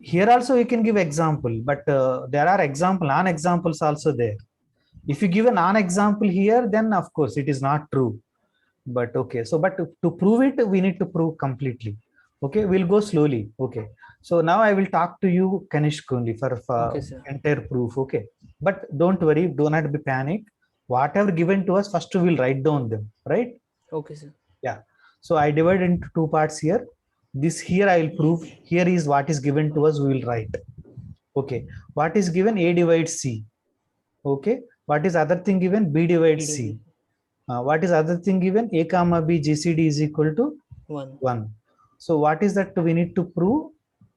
here also you can give example, but there are non-examples also there. If you give a non-example here, then of course it is not true. But okay. So but to prove it, we need to prove completely. Okay. We'll go slowly. Okay. So now I will talk to you, Kanishk, only for entire proof. Okay. But don't worry. Do not be panic. Whatever given to us, first we will write down them. Right? Okay, sir. Yeah. So I divide into two parts here. This here I will prove. Here is what is given to us. We will write. Okay. What is given? A divides C. Okay. What is other thing given? B divides C. What is other thing given? A comma B GCD is equal to 1. So what is that we need to prove?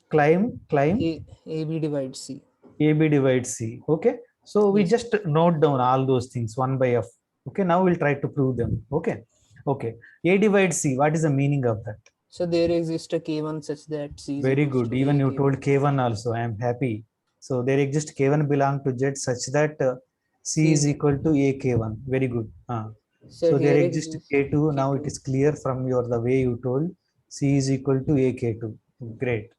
Climb. AB divides C. AB divides C. Okay. So we just note down all those things 1 by F. Okay. Now we'll try to prove them. Okay. Okay. A divides C. What is the meaning of that? So there exists a K1 such that C is very good. Even you told K1 also. I am happy. So there exists K1 belong to Z such that C is equal to A K1. Very good. So there exists K2. Now it is clear from the way you told. C is equal to A K2. Great.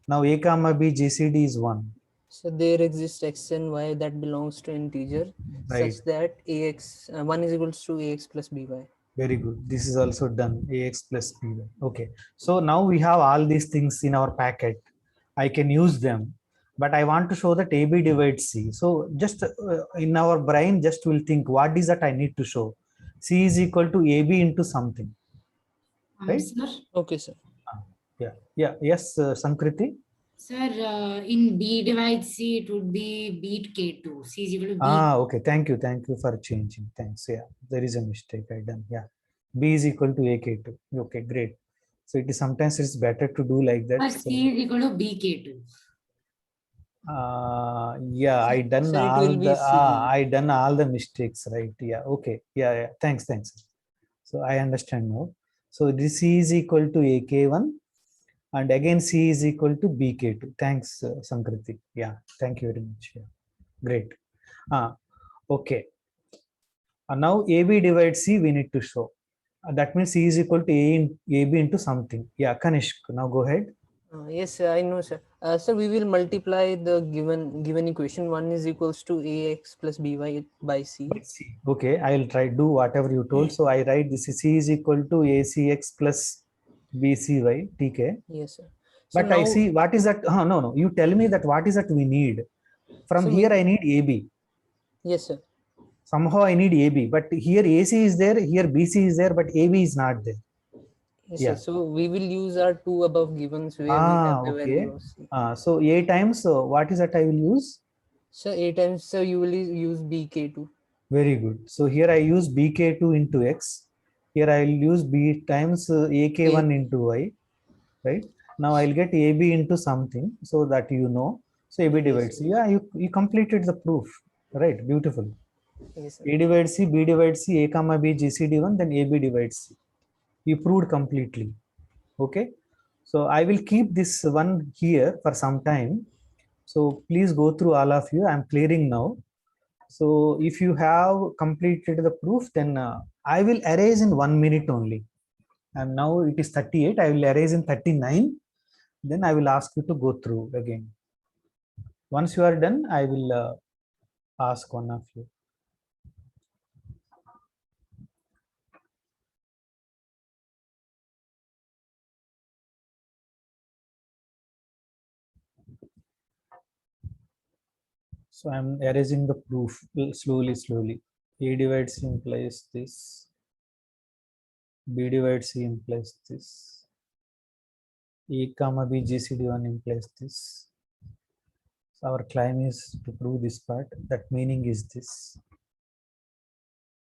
Now A comma B GCD is 1. So there exists X and Y that belongs to integer such that AX 1 is equal to AX plus BY. Very good. This is also done. AX plus BY. Okay. So now we have all these things in our packet. I can use them, but I want to show that AB divides C. So just in our brain, just will think what is that I need to show. C is equal to AB into something. Right? Sir? Okay, sir. Yeah. Yes, Sankriti? Sir, in B divides C, it would be beat K2. C is equal to B. Okay. Thank you for changing. Thanks. Yeah, there is a mistake I done. Yeah. B is equal to AK2. Okay, great. So it is sometimes it's better to do like that. But C is equal to BK2. Yeah, I done all the mistakes, right? Yeah. Okay. Yeah. Thanks. So I understand now. So this C is equal to AK1. And again, C is equal to BK2. Thanks, Sankriti. Yeah, thank you very much. Yeah. Great. Okay. Now AB divides C, we need to show. That means C is equal to AB into something. Yeah, Kanishk, now go ahead. Yes, sir, I know, sir. So we will multiply the given equation. 1 is equals to AX plus BY by C. Okay, I will try do whatever you told. So I write this C is equal to ACX plus BCY, TK. Yes, sir. So but now, I see what is that? No. You tell me that what is that we need. From here, I need AB. Yes, sir. Somehow I need AB, but here AC is there, here BC is there, but AB is not there. Yes, yeah. So we will use our two above givens where we have the value of C. So A times, what is that I will use? So A times, so you will use BK2. Very good. So here I use BK2 into X. Here I will use B times AK1 into Y. Right? Now I'll get AB into something so that you know. So AB divides C. Yeah, you completed the proof. Right? Beautiful. Yes, sir. A divides C, B divides C, A comma B, GCD1, then AB divides C. You proved completely. Okay, so I will keep this one here for some time. So please go through all of you. I'm clearing now. So if you have completed the proof, then I will erase in 1 minute only. And now it is 38. I will erase in 39. Then I will ask you to go through again. Once you are done, I will ask one of you. So I'm erasing the proof slowly. A divides C implies this. B divides C implies this. A comma B GCD1 implies this. So our claim is to prove this part. That meaning is this.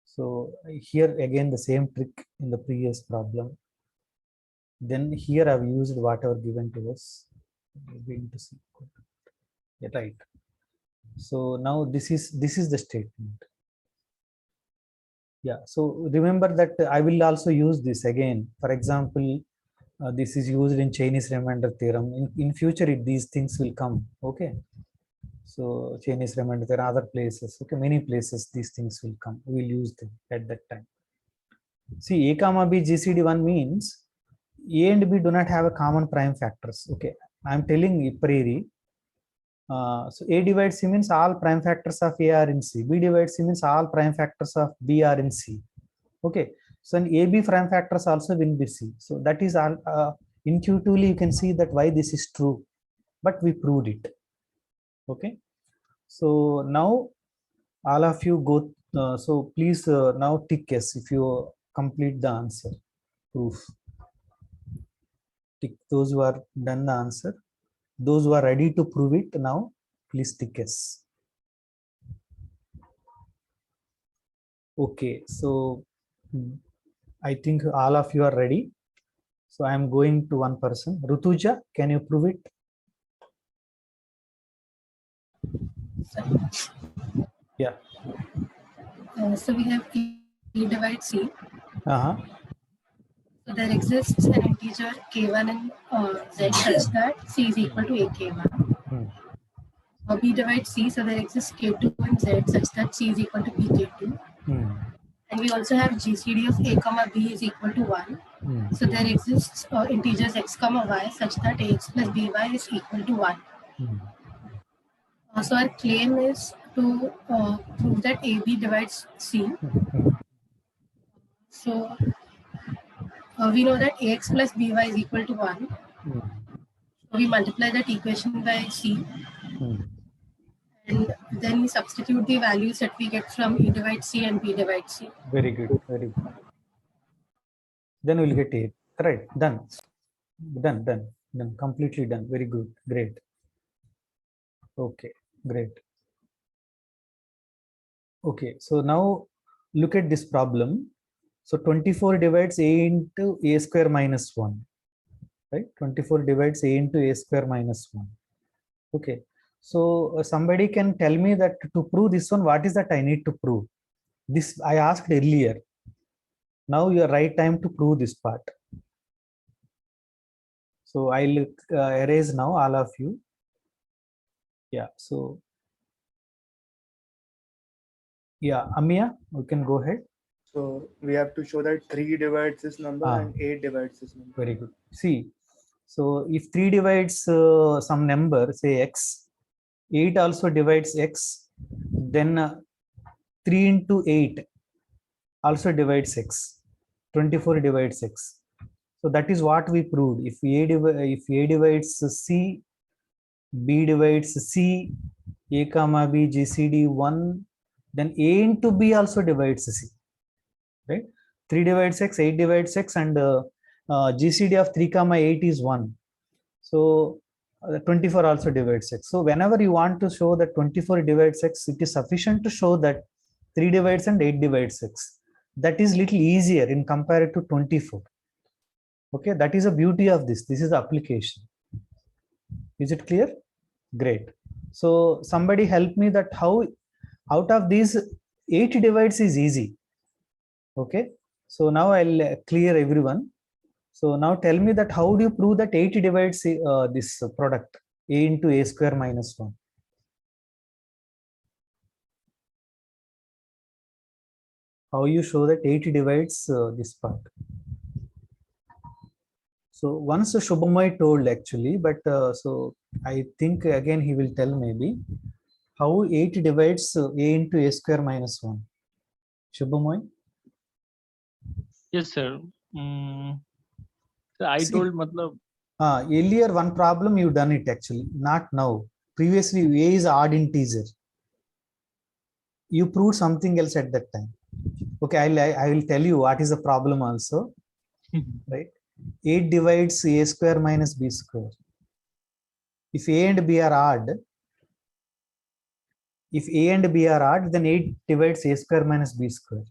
So here again the same trick in the previous problem. Then here I've used whatever given to us. Going to see. Yeah, right. So now this is the statement. Yeah, so remember that I will also use this again. For example, this is used in Chinese remainder theorem. In future, these things will come. Okay, so Chinese remainder theorem, other places. Okay, many places these things will come. We will use them at that time. See, A comma B GCD1 means A and B do not have a common prime factors. Okay, I am telling a priori. So A divides C means all prime factors of A are in C. B divides C means all prime factors of B are in C. Okay, so in AB prime factors also will be C. So that is all. Intuitively you can see that why this is true, but we proved it. Okay, so now all of you go. So please now tick yes if you complete the answer proof. Tick those who are done the answer. Those who are ready to prove it now, please tick yes. Okay, so I think all of you are ready. So I am going to one person. Rutuja, can you prove it? Yeah. So we have A divides C. Uh-huh. So there exists an integer k1 in Z such that C is equal to AK1. B divides C, so there exists k2 in Z such that C is equal to BK2. And we also have GCD of A comma B is equal to 1. So there exists integers x comma y such that AX plus BY is equal to 1. So our claim is to prove that AB divides C. So we know that AX plus BY is equal to 1. So we multiply that equation by C. And then we substitute the values that we get from A divides C and B divides C. Very good, very good. Then we'll get A. Correct, done. Done, completely done. Very good, great. Okay, great. Okay, so now look at this problem. So 24 divides A into A square minus 1. Right? 24 divides A into A square minus 1. Okay. So somebody can tell me that to prove this one, what is that I need to prove? This I asked earlier. Now your right time to prove this part. So I'll erase now all of you. Yeah. So yeah, Amia, you can go ahead. So we have to show that 3 divides this number and 8 divides this number. Very good. See, so if 3 divides some number, say x, 8 also divides x, then 3 into 8 also divides x. 24 divides x. So that is what we proved. If A divides C, B divides C, A comma B GCD 1, then A into B also divides C. Right? 3 divides x, 8 divides x, and GCD of 3 comma 8 is 1. So 24 also divides x. So whenever you want to show that 24 divides x, it is sufficient to show that 3 divides and 8 divides x. That is little easier in compared to 24. Okay, that is the beauty of this. This is the application. Is it clear? Great. So somebody help me that how out of these 8 divides is easy. Okay, so now I'll clear everyone. So now tell me that how do you prove that 8 divides this product a into a square minus 1? How you show that 8 divides this part? So once Shubhamay told actually, but so I think again he will tell maybe how 8 divides a into a square minus 1. Shubhamay? Yes, sir. So I told matlab. Earlier one problem you done it actually, not now. Previously a is odd integer. You proved something else at that time. Okay, I will tell you what is the problem also. Right? 8 divides a square minus b square. If a and b are odd, then 8 divides a square minus b square.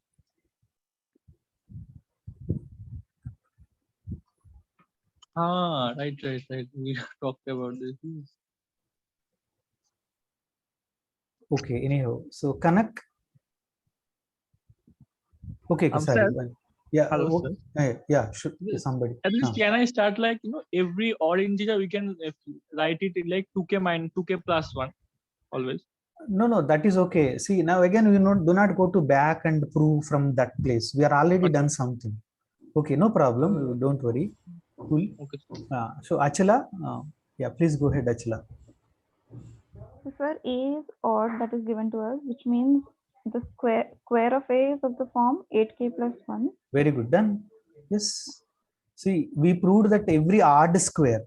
Right. We talked about this. Okay, anyhow, so Kanak. Okay, sorry. Yeah. Hello, sir. Yeah, somebody. At least can I start like, every odd integer we can write it in like 2k plus 1 always. No, that is okay. See, now again, we do not go to back and prove from that place. We are already done something. Okay, no problem. Don't worry. Cool. Okay. So Achala, yeah, please go ahead, Achala. So sir, a is odd, that is given to us, which means the square of a is of the form 8k plus 1. Very good, done. Yes. See, we proved that every odd square,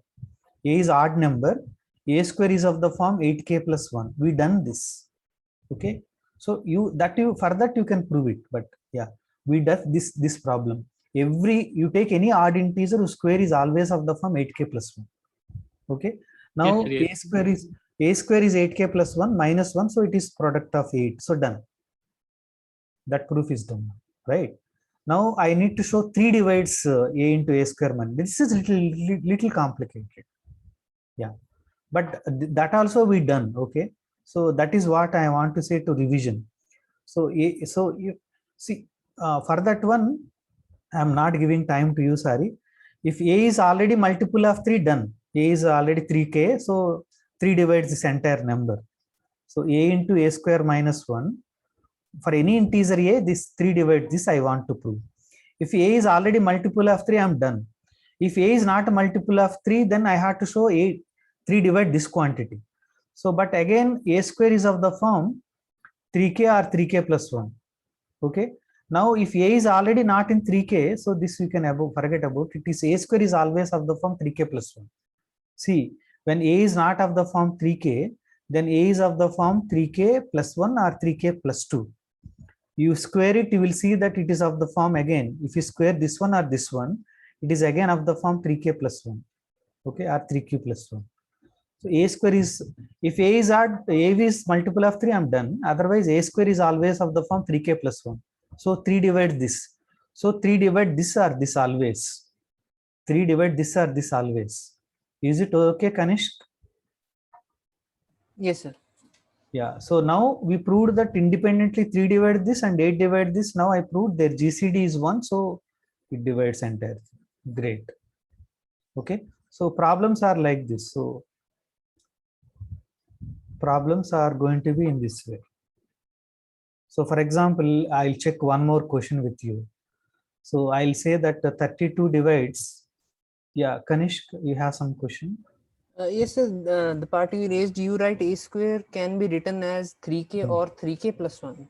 a is odd number, a square is of the form 8k plus 1. We done this. Okay. So for that you can prove it, but yeah, we did this problem. You take any odd integer whose square is always of the form 8k plus 1. Okay. Now yes. a square is 8k plus 1 minus 1, so it is product of 8. So done. That proof is done, right? Now I need to show 3 divides a into a square minus. This is little complicated. Yeah, but that also we done. Okay, so that is what I want to say to revision. So you see, for that one, I am not giving time to you. Sorry. If a is already multiple of 3, done. A is already 3k, so 3 divides this entire number. So a into a square minus 1. For any integer a, this 3 divides this I want to prove. If a is already multiple of 3, I am done. If a is not a multiple of 3, then I have to show 3 divide this quantity. So, but again, a square is of the form 3k or 3k plus 1. Okay. Now, if a is already not in 3k, so this you can forget about. It is a square is always of the form 3k plus 1. See, when a is not of the form 3k, then a is of the form 3k plus 1 or 3k plus 2. You square it, you will see that it is of the form again. If you square this one or this one, it is again of the form 3k plus 1. Okay, or 3q plus 1. So a square is, if a is odd, a is multiple of 3, I am done. Otherwise, a square is always of the form 3k plus 1. So 3 divide this. So 3 divide this or this always. 3 divide this or this always. Is it okay, Kanishk? Yes, sir. Yeah, so now we proved that independently 3 divide this and 8 divide this. Now I proved their GCD is 1, so it divides entirely. Great. Okay, so problems are like this. So problems are going to be in this way. So for example, I'll check one more question with you. So I'll say that 32 divides. Yeah, Kanishk, you have some question? Yes, sir. The part you raised, you write a square can be written as 3k or 3k plus 1.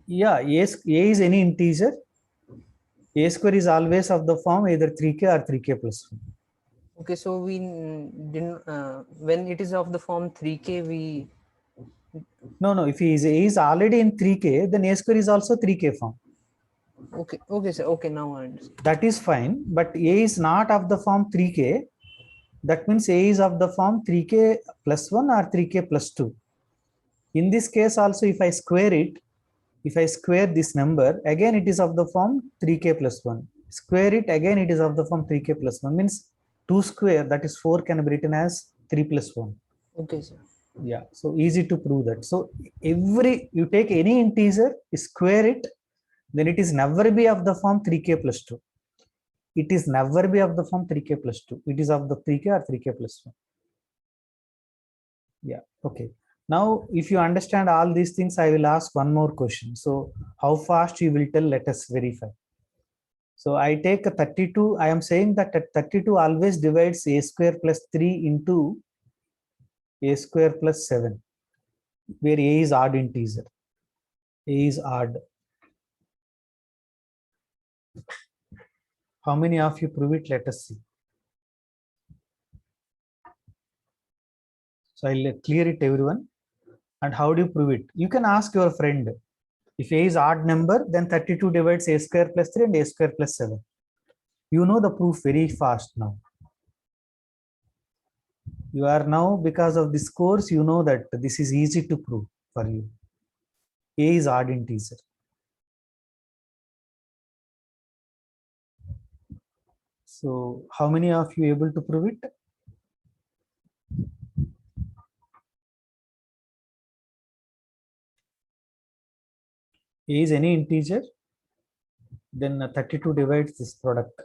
Yeah, a is any integer. A square is always of the form either 3k or 3k plus 1. Okay, so we didn't, when it is of the form 3k, we... No, if he is already in 3k, then a square is also 3k form. Okay, sir. Okay, now I understand. That is fine, but a is not of the form 3k. That means a is of the form 3k plus 1 or 3k plus 2. In this case also, if I square it, if I square this number, again it is of the form 3k plus 1. Square it, again it is of the form 3k plus 1. Means 2 square, that is 4, can be written as 3 plus 1. Okay, sir. Yeah, so easy to prove that. So you take any integer, square it, then it is never be of the form 3k plus 2. it is never be of the form 3k plus 2. It is of the 3k or 3k plus 1. Yeah, okay. Now, if you understand all these things, I will ask one more question. So, how fast you will tell, let us verify. So, I take a 32. I am saying that 32 always divides a square plus 3 into a square plus 7, where a is odd integer. A is odd. How many of you prove it? Let us see. So, I'll clear it, everyone. And how do you prove it? You can ask your friend. If a is odd number, then 32 divides a square plus 3 and a square plus 7. You know the proof very fast now. You are now, because of this course, you know that this is easy to prove for you. A is odd integer. So how many of you able to prove it? A is any integer, then 32 divides this product.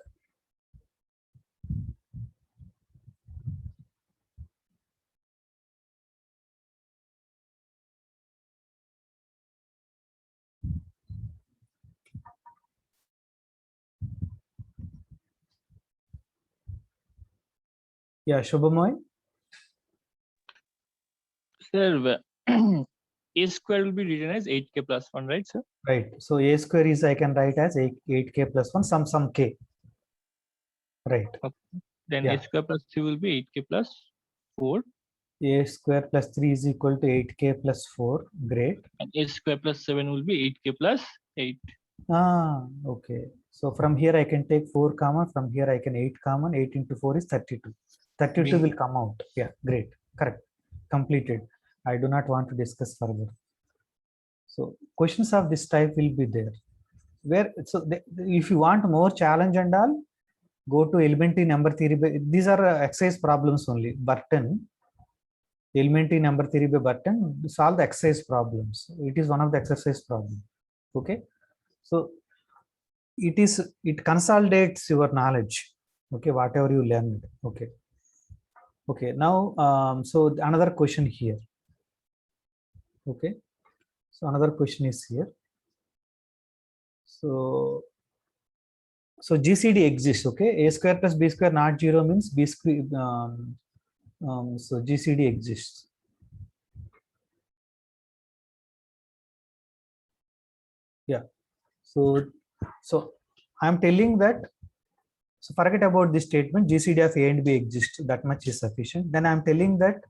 Yeah, Shubhamoy? Sir, a square will be written as 8k plus 1, right, sir? Right. So a square is, I can write as 8k plus 1, some k. Right. Okay. Then yeah. a square plus 3 will be 8k plus 4. A square plus 3 is equal to 8k plus 4. Great. And a square plus 7 will be 8k plus 8. Okay. So from here I can take 4 common, from here I can 8 common. 8 into 4 is 32. 32 will come out. Yeah, great. Correct. Completed. I do not want to discuss further. So questions of this type will be there. Where if you want more challenge and all, go to elementary number theory. These are exercise problems only. Burton, elementary number theory by Burton, solve the exercise problems. It is one of the exercise problems. Okay. So it consolidates your knowledge. Okay, whatever you learned. Okay. Okay. Now, so another question here. Okay. So another question is here. So GCD exists. Okay. A square plus B square not 0 means B square. So GCD exists. Yeah. So I'm telling that. So forget about this statement. GCD of A and B exists. That much is sufficient. Then I'm telling that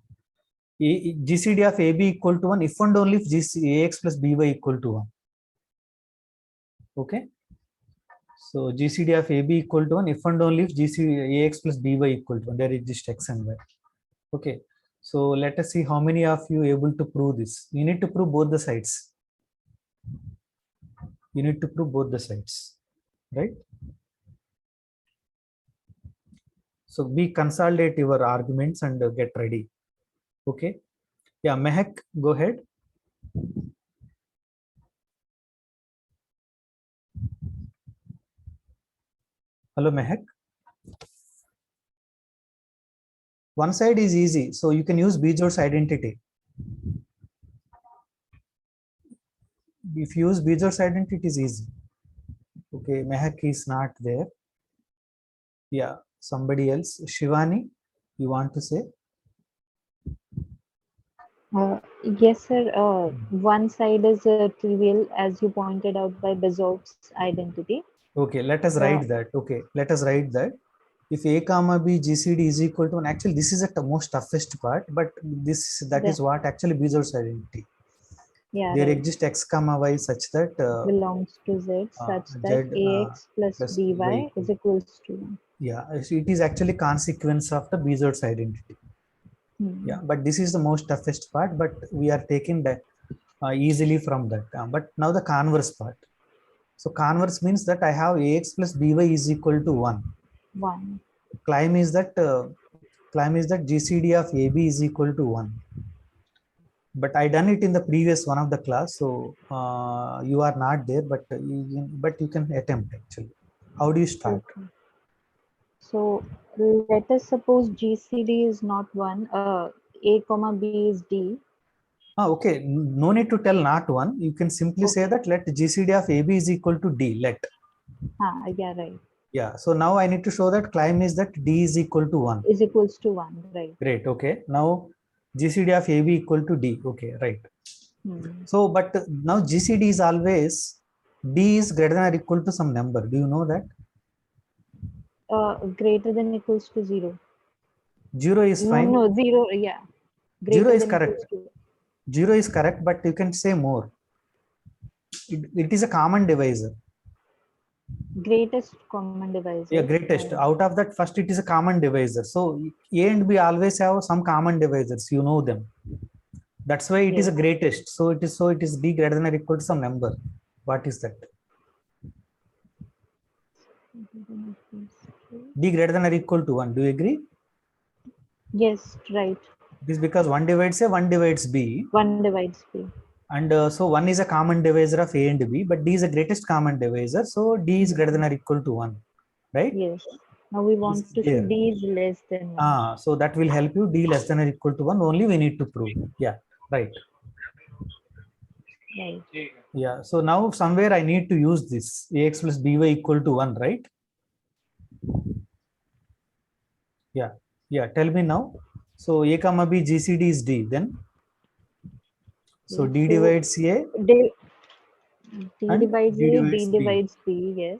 GCD of AB equal to 1 if and only if AX plus BY equal to 1. Okay. So GCD of AB equal to 1 if and only if AX plus BY equal to 1. There exists X and Y. Okay. So let us see how many of you able to prove this. You need to prove both the sides. You need to prove both the sides. Right? So be consolidate your arguments and get ready. Okay. Yeah, Mehak, go ahead. Hello, Mehak. One side is easy, so you can use Bezoart's identity. If you use Bezoart's identity, it is easy. Okay, Mehak is not there. Yeah, somebody else. Shivani, you want to say? Yes, sir. One side is trivial, as you pointed out by Bezoart's identity. Okay, let us write that. Okay, let us write that. If A comma B GCD is equal to 1, actually this is the most toughest part, but that is what actually Bezoart's identity. Yeah, there exists X comma Y such that belongs to Z such that AX plus BY is equals to 1. Yeah, it is actually consequence of the Bezoart's identity. Yeah, but this is the most toughest part, but we are taking that easily from that. But now the converse part. So converse means that I have AX plus BY is equal to 1. 1. Claim is that GCD of AB is equal to 1. But I done it in the previous one of the class, so you are not there, but you can attempt actually. How do you start? Okay. So let us suppose GCD is not 1, A comma B is D. Okay, no need to tell not 1. You can simply say that let GCD of AB is equal to D. Let. Yeah, right. Yeah, so now I need to show that claim is that D is equal to 1. Is equals to 1, right. Great, okay. Now GCD of AB equal to D. Okay, right. So, but now GCD is always D is greater than or equal to some number. Do you know that? Greater than equals to 0. 0 is fine. No, 0, yeah. Greater 0 is than correct. equals to. 0 is correct, but you can say more. It is a common divisor. Greatest common divisor. Yeah, greatest. Out of that, first it is a common divisor. So A and B always have some common divisors. You know them. That's why it is a greatest. So it is D greater than or equal to some number. What is that? D greater than or equal to 1. Do you agree? Yes, right. This is because 1 divides A, 1 divides B. 1 divides B. And so 1 is a common divisor of A and B, but D is the greatest common divisor. So D is greater than or equal to 1. Right? Yes. Now we want to show D is less than 1. So that will help you. D less than or equal to 1 only we need to prove. Yeah, right. Right. Yeah, so now somewhere I need to use this AX plus BY equal to 1, right? Yeah, tell me now. So A comma B GCD is D, then? So Yes, D divides A. D and divides D A, divides D B. divides B, yes.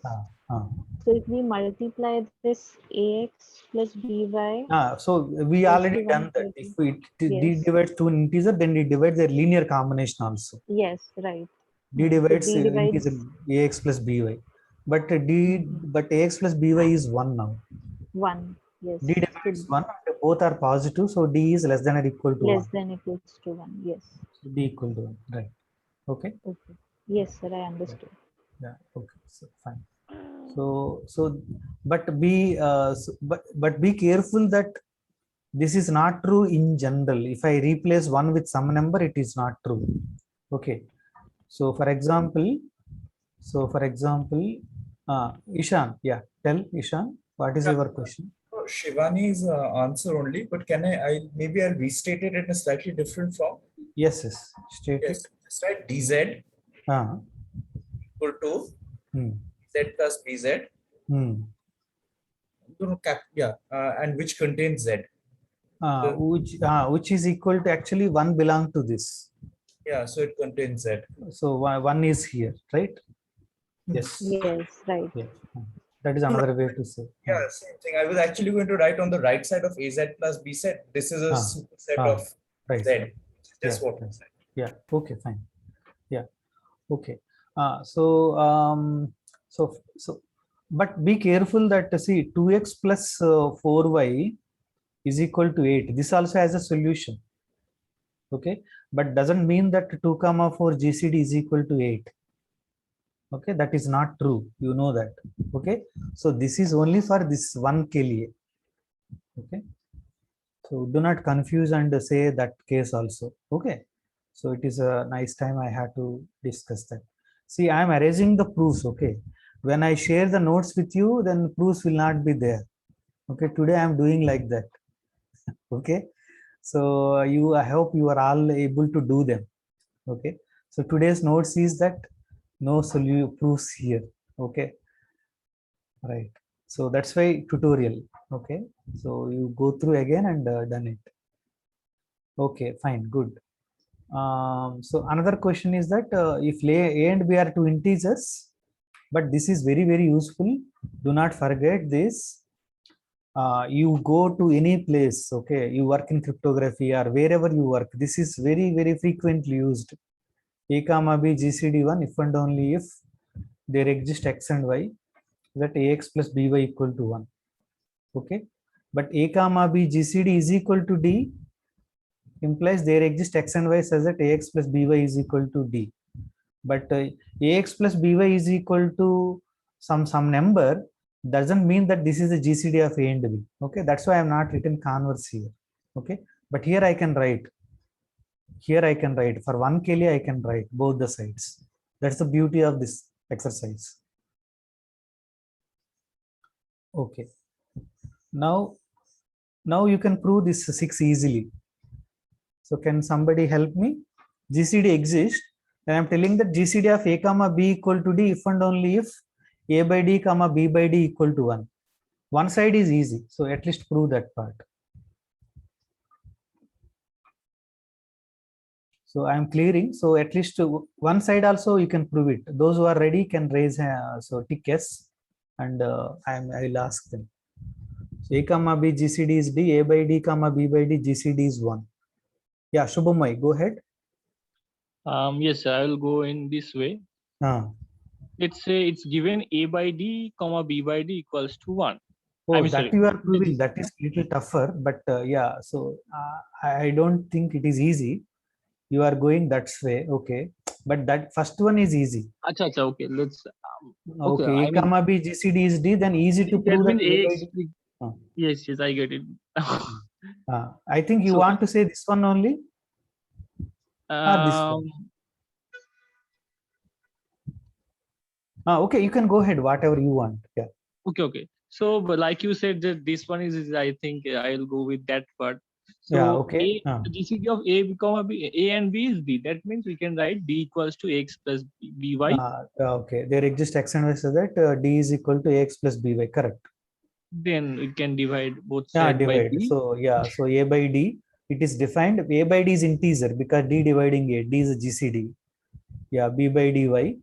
So if we multiply this AX plus BY. So we already done that. If D divides two integer, then D divides a linear combination also. Yes, right. D divides D divides integer AX plus BY. But but AX plus BY is 1 now. 1, yes. D divides 1 and both are positive, so D is less than or equal to 1. Less than equals to 1, yes. So D equal to 1, right? Okay. Okay. Yes, sir, I understood. Yeah. Okay. So fine. So but be careful that this is not true in general. If I replace 1 with some number, it is not true. Okay. So for example, Ishan, yeah, tell Ishan, what is your question? Shivani's answer only, but can maybe I'll restate it in a slightly different form. Yes, state it. Just write DZ equal to Z plus BZ. And which contains Z. Which is equal to actually 1 belong to this. Yeah, so it contains Z. So 1 is here, right? Yes. Yes, right. Yeah. That is another way to say. Yeah, same thing. I was actually going to write on the right side of AZ plus BZ. This is a superset of Z. Just what I said. Yeah. Okay. Fine. Yeah. Okay. But be careful that see 2x plus 4y is equal to 8. This also has a solution. Okay, but doesn't mean that 2 comma 4 GCD is equal to 8. Okay, that is not true. You know that. Okay, so this is only for this one ke liye. Okay, so do not confuse and say that case also. Okay, so it is a nice time I had to discuss that. See, I am arranging the proofs. Okay, when I share the notes with you, then proofs will not be there. Okay, today I am doing like that. Okay, so I hope you are all able to do them. Okay, so today's notes is that no proofs here. Okay, right. So that's why tutorial. Okay, so you go through again and done it. Okay, fine, good. So another question is that if A and B are two integers, but this is very, very useful. Do not forget this. You go to any place, okay, you work in cryptography or wherever you work, this is very, very frequently used. A comma B GCD1 if and only if there exist x and y, that AX plus BY equal to 1. Okay, but A comma B GCD is equal to D implies there exist x and y such that AX plus BY is equal to D. But AX plus BY is equal to some number doesn't mean that this is the GCD of A and B. Okay, that's why I am not written converse here. Okay, but here I can write. Here I can write for 1 kli I can write both the sides. That's the beauty of this exercise. Okay. Now you can prove this 6 easily. So can somebody help me? GCD exists, and I'm telling that GCD of A comma B equal to D if and only if A by D comma B by D equal to 1. One side is easy, so at least prove that part. So I'm clearing. So at least one side also you can prove it. Those who are ready can raise so tick yes, and I will ask them. So A comma B GCD is D, A by D comma B by D GCD is 1. Yeah, Shubhamay, go ahead. Yes, I will go in this way. Let's say it's given A by D comma B by D equals to 1. Oh, that you are proving. That is little tougher, but yeah. So I don't think it is easy. You are going that way, okay? But that first one is easy. Acha, okay. Let's. Okay, A comma B GCD is D. Then easy to prove that A by D. Yes, I get it. I think you want to say this one only. Or this one. Okay, you can go ahead. Whatever you want. Yeah. Okay. So, but like you said, that this one is I think I'll go with that part. So yeah, okay. The GCD of A comma B, A and B is B. That means we can write D equals to X plus BY. Okay, there exists X and Y so that D is equal to AX plus BY. Correct. Then we can divide both sides by D. So yeah, so A by D, it is defined. A by D is integer because D dividing A. D is a GCD. Yeah, B by dy.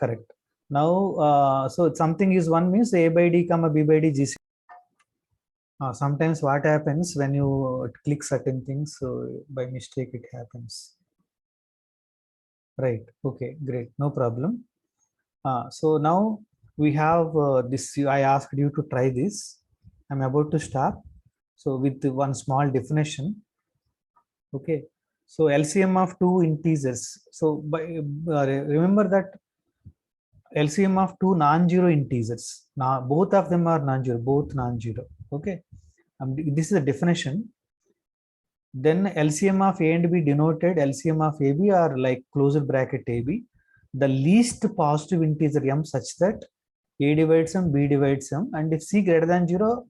Correct. Now, so something is 1 means A by D comma B by D GCD. Sometimes what happens when you click certain things, so by mistake it happens. Right. Okay, great. No problem. So now we have this. I asked you to try this. I'm about to stop. So with one small definition. Okay. So LCM of two integers. So remember that LCM of two non-zero integers. Now both of them are non-zero. Both non-zero. Okay. This is a definition. Then LCM of A and B denoted LCM of AB are like closed bracket AB. The least positive integer m such that A divides m, B divides m, and if C greater than 0,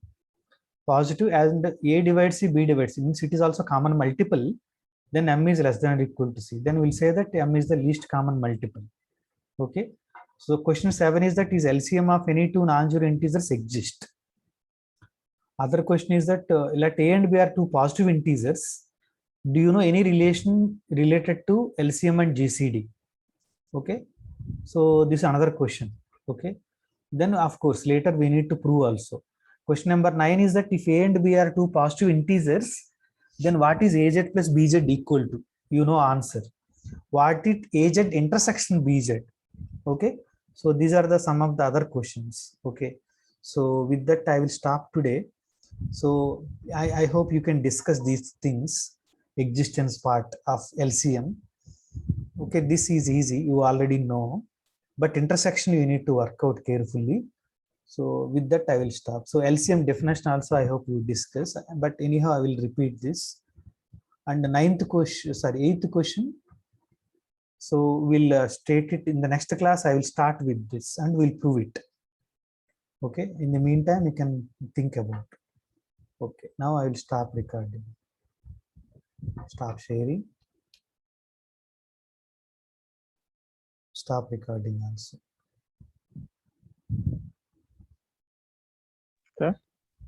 positive, and A divides C, B divides C, means it is also common multiple, then m is less than or equal to C. Then we'll say that m is the least common multiple. Okay. So question 7 is that is LCM of any two non-zero integers exist? Other question is that let A and B are two positive integers. Do you know any relation related to LCM and GCD? Okay. So this is another question. Okay. Then of course later we need to prove also. Question number 9 is that if A and B are two positive integers, then what is AZ plus BZ equal to? You know answer. What is AZ intersection BZ? Okay. So these are the some of the other questions. Okay. So with that I will stop today. So I hope you can discuss these things, existence part of LCM. Okay, this is easy, you already know, but intersection you need to work out carefully. So with that I will stop. So LCM definition also I hope you discuss, but anyhow I will repeat this. And the eighth question. So we'll state it in the next class. I will start with this and we'll prove it. Okay, in the meantime you can think about it. Okay, now I will stop recording. Stop sharing. Stop recording also.